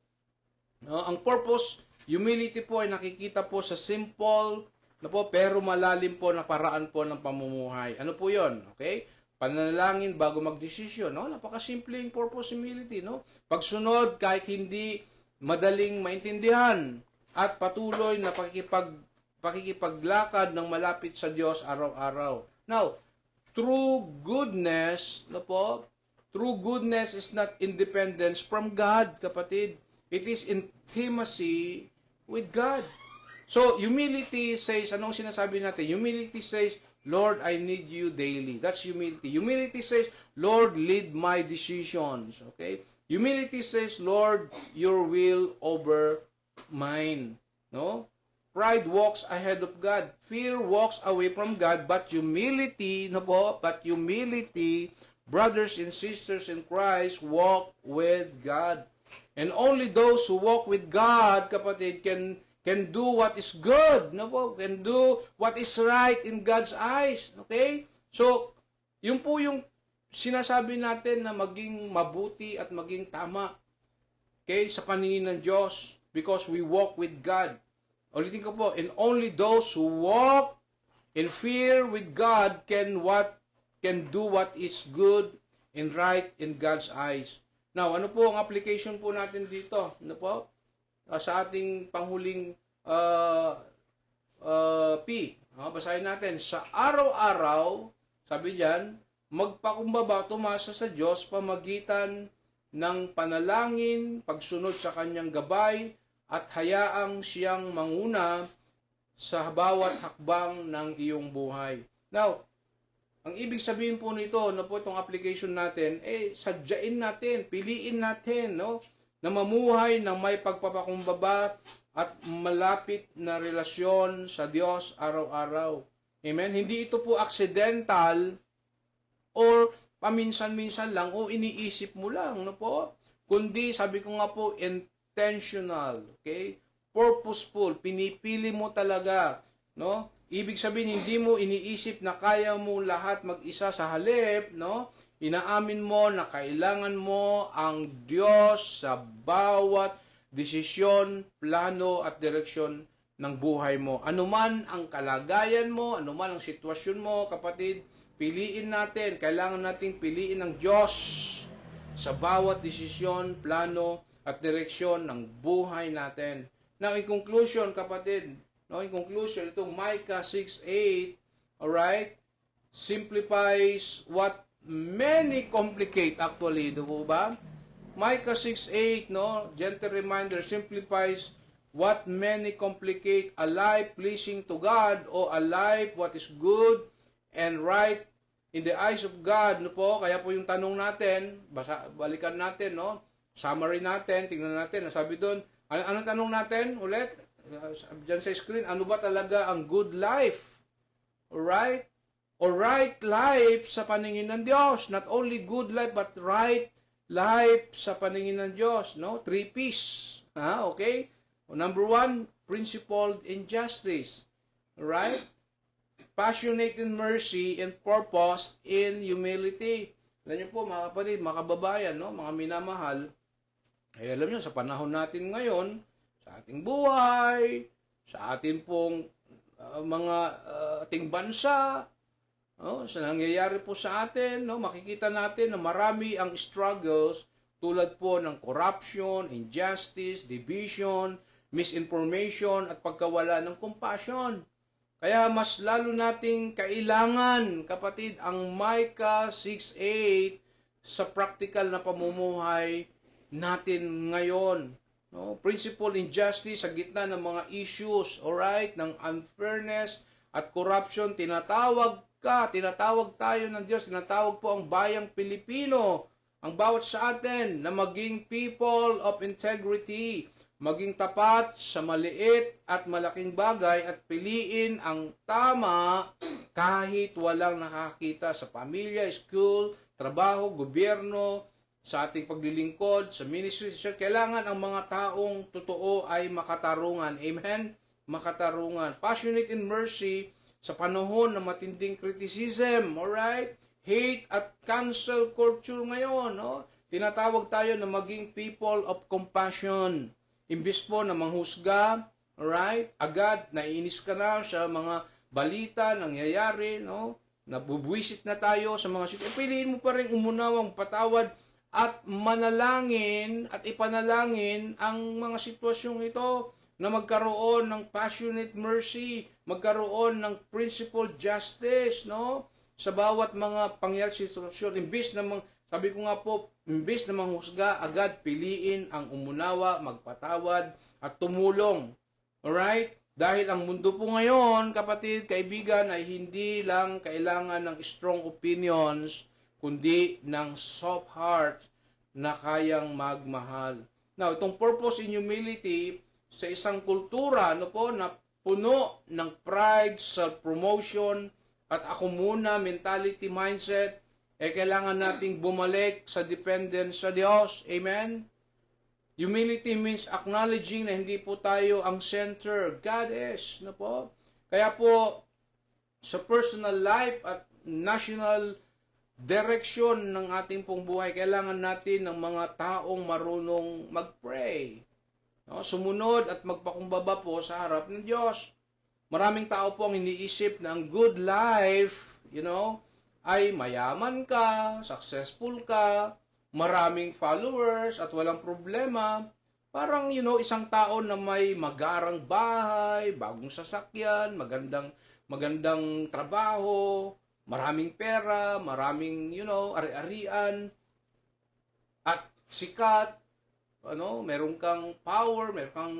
No? Ang purpose, humility po ay nakikita po sa simple na po, pero malalim po na paraan po ng pamumuhay. Ano po yon? Okay? Pananalangin bago magdesisyon, no? Napakasimple yung purpose humility, no? Pagsunod kahit hindi madaling maintindihan at patuloy na pakikipaglakad ng malapit sa Diyos araw-araw. Now, true goodness, no po? True goodness is not independence from God, kapatid. It is intimacy with God. So, humility says, anong sinasabi natin? Humility says, Lord, I need you daily. That's humility. Humility says, Lord, lead my decisions. Okay? Humility says, Lord, your will over mine. No? Pride walks ahead of God. Fear walks away from God. But humility, no po? But humility, brothers and sisters in Christ, walk with God. And only those who walk with God, kapatid, can do what is good, no po? Can do what is right in God's eyes. Okay? So, yun po yung sinasabi natin na maging mabuti at maging tama. Okay? Sa paningin ng Diyos. Because we walk with God. Ulitin ko po, and only those who walk in fear with God can do what is good and right in God's eyes. Now, ano po ang application po natin dito? Ano po? Sa ating panghuling P. Basahin natin. Sa araw-araw, sabi diyan, magpakumbaba, tumasa sa Diyos, pamagitan ng panalangin, pagsunod sa kanyang gabay, at hayaang siyang manguna sa bawat hakbang ng iyong buhay. Now, ang ibig sabihin po nito, na po itong application natin, sadyain natin, piliin natin, no? Na mamuhay ng may pagpapakumbaba at malapit na relasyon sa Diyos araw-araw. Amen? Hindi ito po accidental or paminsan-minsan lang o iniisip mo lang, no po? Kundi, sabi ko nga po, intentional, okay? Purposeful, pinipili mo talaga, no? Ibig sabihin, hindi mo iniisip na kaya mo lahat mag-isa sa halip, no? Inaamin mo na kailangan mo ang Diyos sa bawat desisyon, plano at direksyon ng buhay mo. Anuman ang kalagayan mo, anuman ang sitwasyon mo, kapatid, piliin natin, kailangan nating piliin ang Diyos sa bawat desisyon, plano at direksyon ng buhay natin. Now, in conclusion, kapatid, no, in conclusion, itong Micah 6:8, alright, simplifies what many complicate actually, di po ba? Micah 6:8, no, gentle reminder, simplifies what many complicate, a life pleasing to God, o a life what is good and right in the eyes of God, no po? Kaya po yung tanong natin, balikan natin, no? Summary natin, tingnan natin, sabi doon, anong tanong natin ulit? Diyan sa screen, ano ba talaga ang good life? Alright? Or right life sa paningin ng Diyos. Not only good life, but right life sa paningin ng Diyos. No? 3 P's. Okay? Number 1, principled in justice. Alright? Passionate in mercy and purpose in humility. Alam niyo po, mga kapatid, mga kababayan, no? Mga minamahal, alam niyo, sa panahon natin ngayon, sa ating buhay, sa atin pong ating bansa, sa nangyayari po sa atin, makikita natin na marami ang struggles tulad po ng corruption, injustice, division, misinformation at pagkawala ng compassion. Kaya mas lalo nating kailangan, kapatid, ang Micah 6:8 sa practical na pamumuhay natin ngayon. Principle injustice sa gitna ng mga issues, alright, ng unfairness at corruption, tinatawag tayo ng Diyos, tinatawag po ang bayang Pilipino, ang bawat sa atin na maging people of integrity, maging tapat sa maliit at malaking bagay at piliin ang tama kahit walang nakakita sa pamilya, school, trabaho, gobyerno, sa ating paglilingkod, sa ministry. Kailangan ang mga taong totoo ay makatarungan. Amen? Makatarungan. Passionate in mercy sa panahon ng matinding criticism. Alright? Hate at cancel culture ngayon. Tinatawag tayo na maging people of compassion. Imbis po na manghusga, alright? Agad, naiinis ka na sa mga balita, nangyayari, nabubwisit na tayo sa mga sitwasyon. Piliin mo pa rin umunawang patawad at manalangin at ipanalangin ang mga sitwasyong ito na magkaroon ng passionate mercy, magkaroon ng principled justice, sa bawat mga pangyayari sitwasyon. Imbis na sabi ko nga po, imbis na manghusga, agad piliin ang umunawa, magpatawad at tumulong. Alright? Dahil ang mundo po ngayon, kapatid, kaibigan, ay hindi lang kailangan ng strong opinions, kundi ng soft heart na kayang magmahal. Now, itong purpose in humility sa isang kultura na puno ng pride, self-promotion, at ako muna mentality mindset, kailangan nating bumalik sa dependence sa Diyos. Amen? Humility means acknowledging na hindi po tayo ang center. God is. Kaya po, sa personal life at national direksyon ng ating pong buhay, kailangan natin ng mga taong marunong mag-pray. Sumunod at magpakumbaba po sa harap ng Diyos. Maraming tao po ang iniisip na ang good life, ay mayaman ka, successful ka, maraming followers at walang problema. Parang, isang tao na may magarang bahay, bagong sasakyan, magandang trabaho, maraming pera, maraming, ari-arian, at sikat, meron kang power, meron kang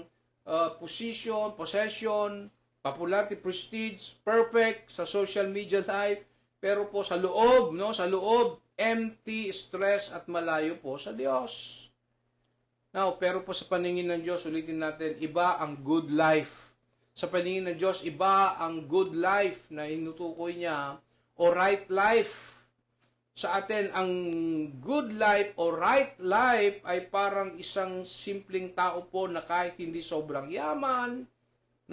position, possession, popularity, prestige, perfect sa social media life, pero po sa loob, empty, stress, at malayo po sa Diyos. Now, pero po sa paningin ng Diyos, ulitin natin, iba ang good life. Sa paningin ng Diyos, iba ang good life na hinutukoy niya, o right life. Sa atin, ang good life o right life ay parang isang simpleng tao po na kahit hindi sobrang yaman,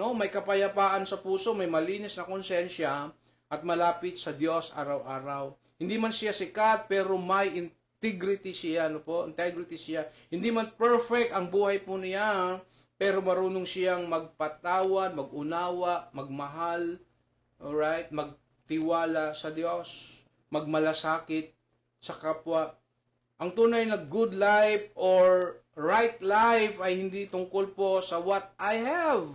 may kapayapaan sa puso, may malinis na konsensya, at malapit sa Diyos araw-araw. Hindi man siya sikat, pero may integrity siya, integrity siya. Hindi man perfect ang buhay po niya, pero marunong siyang magpatawad, magunawa, magmahal, alright, magtiwala sa Diyos, magmalasakit sa kapwa. Ang tunay na good life or right life ay hindi tungkol po sa what I have.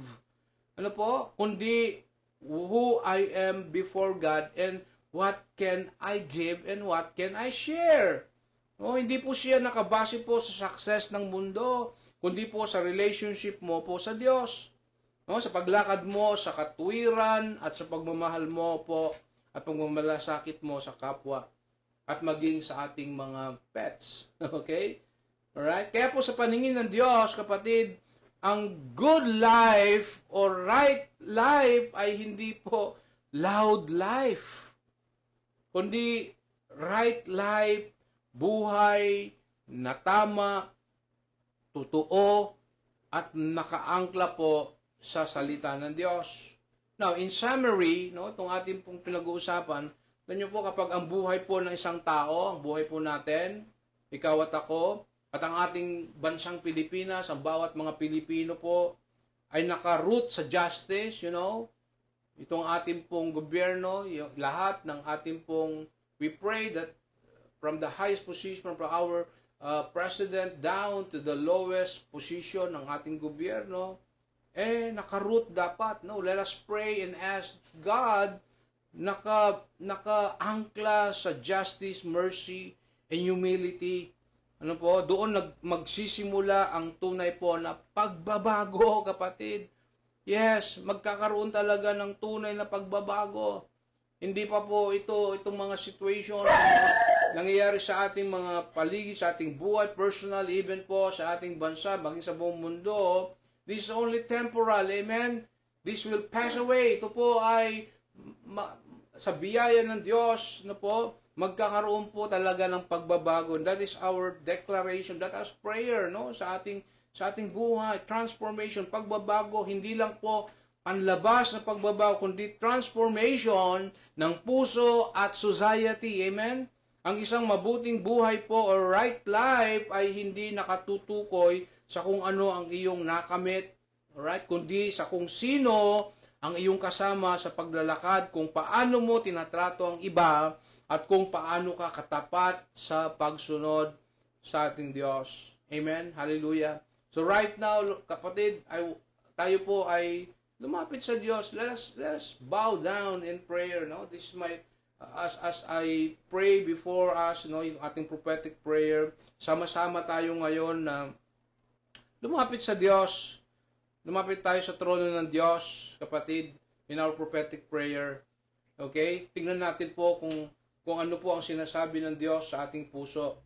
Kundi who I am before God and what can I give and what can I share. Hindi po siya nakabase po sa success ng mundo, kundi po sa relationship mo po sa Diyos. Sa paglakad mo sa katwiran at sa pagmamahal mo po at pagmamalasakit mo sa kapwa at maging sa ating mga pets. Okay? Alright? Kaya po sa paningin ng Diyos, kapatid, ang good life or right life ay hindi po loud life, kundi right life, buhay na tama, totoo, at nakaangkla po sa salita ng Diyos. Now, in summary, itong ating pong pinag-uusapan, ganyan po kapag ang buhay po ng isang tao, ang buhay po natin, ikaw at ako, At ang ating bansang Pilipinas, ang bawat mga Pilipino po, ay naka-root sa justice, Itong ating pong gobyerno, lahat ng ating pong, we pray that from the highest position, from our president down to the lowest position ng ating gobyerno, naka-root dapat, Let us pray and ask God, naka-angkla sa justice, mercy, and humility. Doon magsisimula ang tunay po na pagbabago, kapatid. Yes, magkakaroon talaga ng tunay na pagbabago. Hindi pa po itong mga situation na nangyayari sa ating mga paligid, sa ating buhay, personal, even po sa ating bansa, maging sa buong mundo. This is only temporal, amen? This will pass away. Ito po ay sa biyaya ng Diyos, magkakaroon po talaga ng pagbabago. That is our declaration, that is prayer, sa ating buhay, transformation, pagbabago, hindi lang po panlabas na pagbabago, kundi transformation ng puso at society. Amen? Ang isang mabuting buhay po or right life ay hindi nakatutukoy sa kung ano ang iyong nakamit, alright? Kundi sa kung sino ang iyong kasama sa paglalakad, kung paano mo tinatrato ang iba, at kung paano ka katapat sa pagsunod sa ating Diyos. Amen? Hallelujah. So right now, kapatid, tayo po ay lumapit sa Diyos. Let us bow down in prayer. This is my, as I pray before us, yung ating prophetic prayer, sama-sama tayo ngayon na lumapit sa Diyos. Lumapit tayo sa trono ng Diyos, kapatid, in our prophetic prayer. Okay? Tingnan natin po kung ano po ang sinasabi ng Diyos sa ating puso.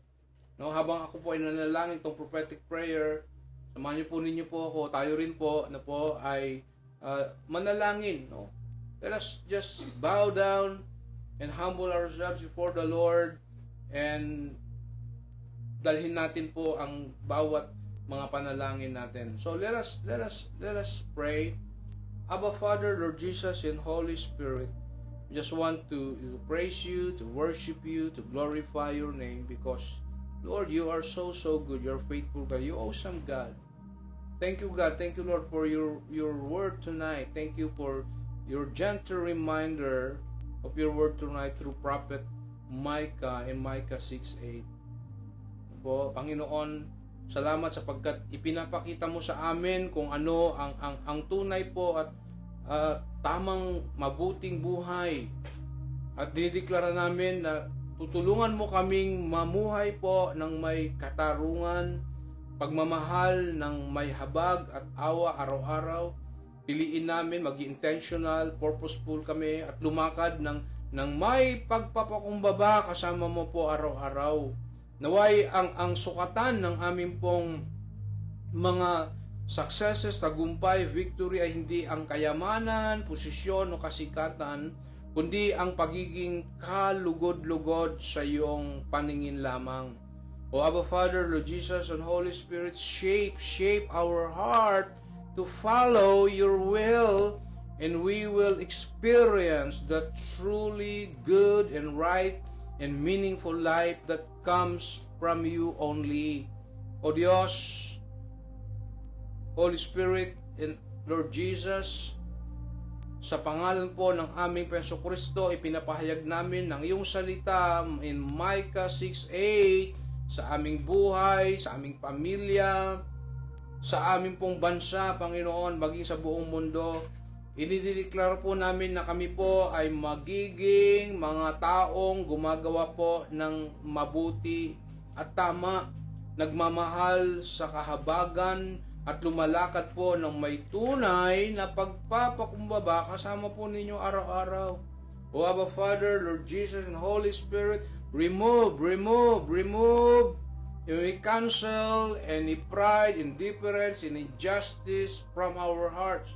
Habang ako po ay nanalangin itong prophetic prayer, samahan niyo po ninyo po ako, tayo rin po na po ay manalangin. Let us just bow down and humble ourselves before the Lord and dalhin natin po ang bawat mga panalangin natin. So let us pray. Abba Father, Lord Jesus, and Holy Spirit, we just want to praise you, to worship you, to glorify your name because, Lord, you are so good. You're faithful God. You're awesome God. Thank you, God. Thank you, Lord, for your word tonight. Thank you for your gentle reminder of your word tonight through Prophet Micah in Micah 6:8. Po, Panginoon, salamat sapagkat ipinapakita mo sa amin kung ano ang tunay po at tamang mabuting buhay. At dinideklara namin na tutulungan mo kaming mamuhay po ng may katarungan, pagmamahal ng may habag at awa araw-araw. Piliin namin maging intentional, purposeful kami at lumakad ng may pagpapakumbaba kasama mo po araw-araw. Naway ang sukatan ng aming pong mga successes, tagumpay, victory ay hindi ang kayamanan, posisyon o kasikatan, kundi ang pagiging kalugod-lugod sa iyong paningin lamang. O Abba Father, Lord Jesus, and Holy Spirit, shape our heart to follow your will, and we will experience the truly good and right and meaningful life that comes from you only. O Diyos, Holy Spirit, and Lord Jesus, sa pangalan po ng aming Panginoong Jesucristo, ipinapahayag namin ng iyong salita in Micah 6:8 sa aming buhay, sa aming pamilya, sa aming pong bansa, Panginoon, maging sa buong mundo. Inideklara po namin na kami po ay magiging mga taong gumagawa po ng mabuti at tama, nagmamahal sa kahabagan, at lumalakad po ng may tunay na pagpapakumbaba kasama po ninyo araw-araw. O Abba Father, Lord Jesus, and Holy Spirit, remove, we cancel any pride, indifference, and injustice from our hearts,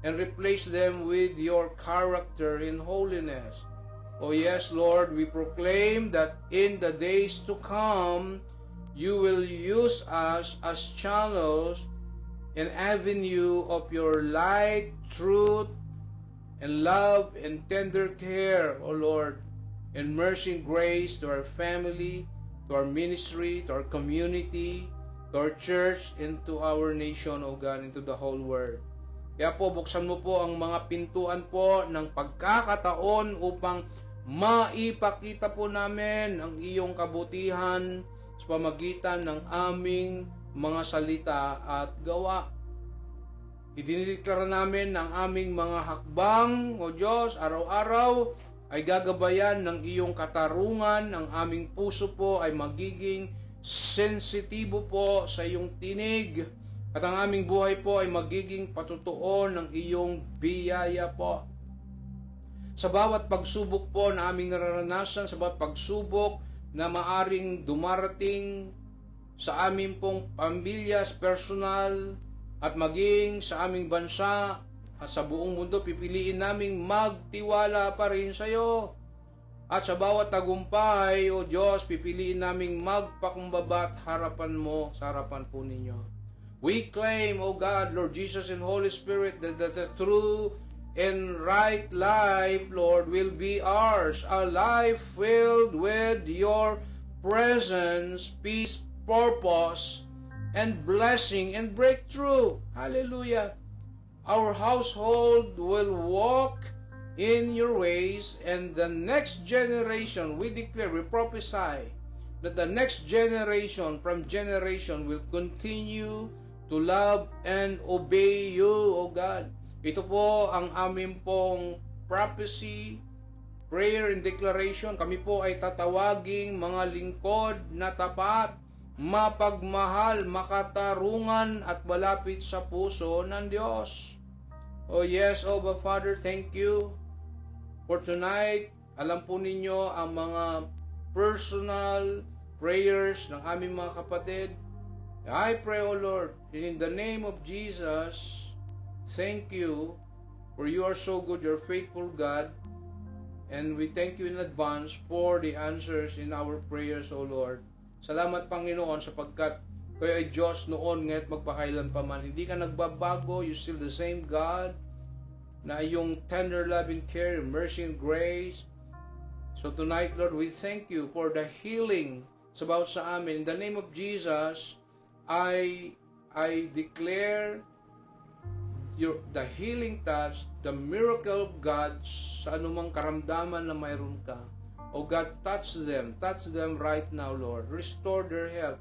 and replace them with your character in holiness. O yes, Lord, we proclaim that in the days to come, you will use us as channels an avenue of your light, truth, and love, and tender care, O Lord, and mercy and grace to our family, to our ministry, to our community, to our church, and to our nation, O God, and to the whole world. Kaya po, buksan mo po ang mga pintuan po ng pagkakataon upang maipakita po namin ang iyong kabutihan sa pamagitan ng aming mga salita at gawa. Idinideklara namin ng aming mga hakbang, O Diyos, araw-araw ay gagabayan ng iyong katarungan. Ang aming puso po ay magiging sensitibo po sa iyong tinig. At ang aming buhay po ay magiging patutuo ng iyong biyaya po. Sa bawat pagsubok po na aming nararanasan, sa bawat pagsubok na maaring dumarating sa aming pong pamilya, personal, at maging sa aming bansa at sa buong mundo, pipiliin naming magtiwala pa rin sa iyo. At sa bawat tagumpay, O Diyos, pipiliin naming magpakumbaba at harapan mo sa harapan po ninyo. We claim, O God, Lord Jesus and Holy Spirit, that the true and right life, Lord, will be ours. A life filled with your presence, peace, purpose, and blessing and breakthrough. Hallelujah. Our household will walk in your ways, and the next generation, we declare, we prophesy, that the next generation from generation will continue to love and obey you, O God. Ito po ang aming pong prophecy, prayer and declaration. Kami po ay tatawaging mga lingkod na tapat, mapagmahal, makatarungan at malapit sa puso ng Diyos. Oh yes, O Father, thank you for tonight. Alam po ninyo ang mga personal prayers ng aming mga kapatid. I pray, O Lord, in the name of Jesus, thank you, for you are so good, you're faithful God, and we thank you in advance for the answers in our prayers, O Lord. Salamat, Panginoon, sapagkat kayo ay Diyos noon, ngayon magpakailan pa man. Hindi ka nagbabago, you're still the same God, na iyong tender love and care, mercy and grace. So tonight, Lord, we thank you for the healing sabaw sa amin. In the name of Jesus, I declare the healing touch, the miracle of God sa anumang karamdaman na mayroon ka. Oh God, touch them right now, Lord. Restore their health.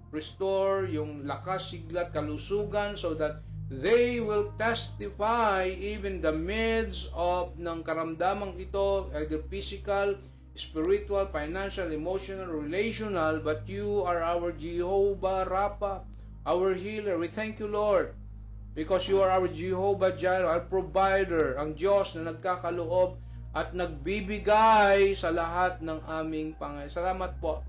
Restore yung lakas, sigla, kalusugan so that they will testify even the midst of ng karamdamang ito, either physical, spiritual, financial, emotional, relational, but you are our Jehovah Rapha, our healer. We thank you, Lord, because you are our Jehovah Jireh, our provider, ang Diyos na nagkakaloob at nagbibigay sa lahat ng aming pangailangan. Salamat po.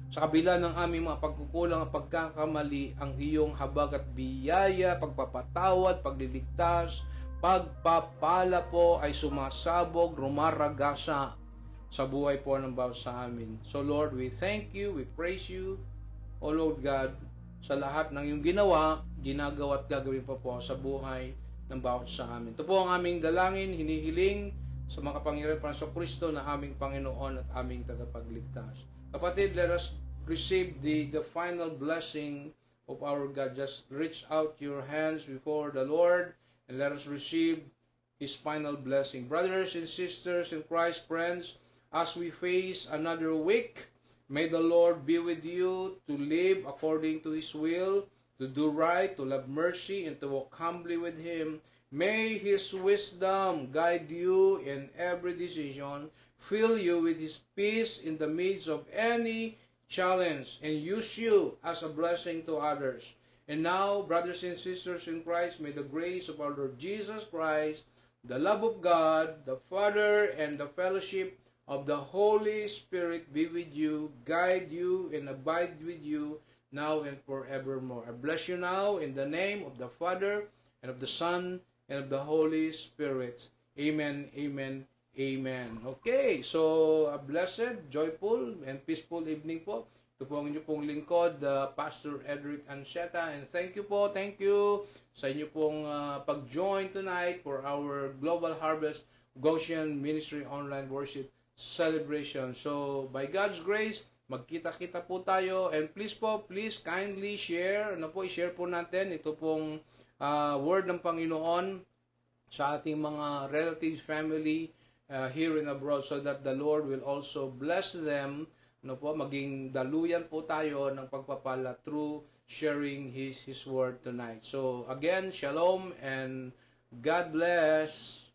Sa kabila ng aming mga pagkukulang at pagkakamali, ang iyong habag at biyaya, pagpapatawad, pagliligtas, pagpapala po ay sumasabog, rumaragasa sa buhay po ng bawat sa amin. So Lord, we thank you, we praise you, O Lord God, sa lahat ng iyong ginawa, ginagawa at gagawin pa po sa buhay ng bawat sa amin. Ito po ang aming dalangin, hinihiling sa mga kapangyarihan pa sa Kristo na aming Panginoon at aming tagapagligtas. Kapatid, let us receive the final blessing of our God. Just reach out your hands before the Lord and let us receive His final blessing. Brothers and sisters in Christ, friends, as we face another week, may the Lord be with you to live according to His will, to do right, to love mercy, and to walk humbly with Him. May His wisdom guide you in every decision, fill you with His peace in the midst of any challenge, and use you as a blessing to others. And now, brothers and sisters in Christ, may the grace of our Lord Jesus Christ, the love of God, the Father, and the fellowship of the Holy Spirit be with you, guide you, and abide with you now and forevermore. I bless you now in the name of the Father, and of the Son, and of the Holy Spirit. Amen, amen, amen. Okay, so a blessed, joyful, and peaceful evening po. Ito po ang inyo pong lingkod, Pastor Edric Ancheta, and thank you sa inyo pong pag-join tonight for our Global Harvest Goshen Ministry Online Worship Celebration. So, by God's grace, magkita-kita po tayo. And please kindly share. I-share po natin ito pong word ng Panginoon sa ating mga relatives, family here and abroad, so that the Lord will also bless them. Maging daluyan po tayo ng pagpapala through sharing His word tonight. So again, shalom and God bless.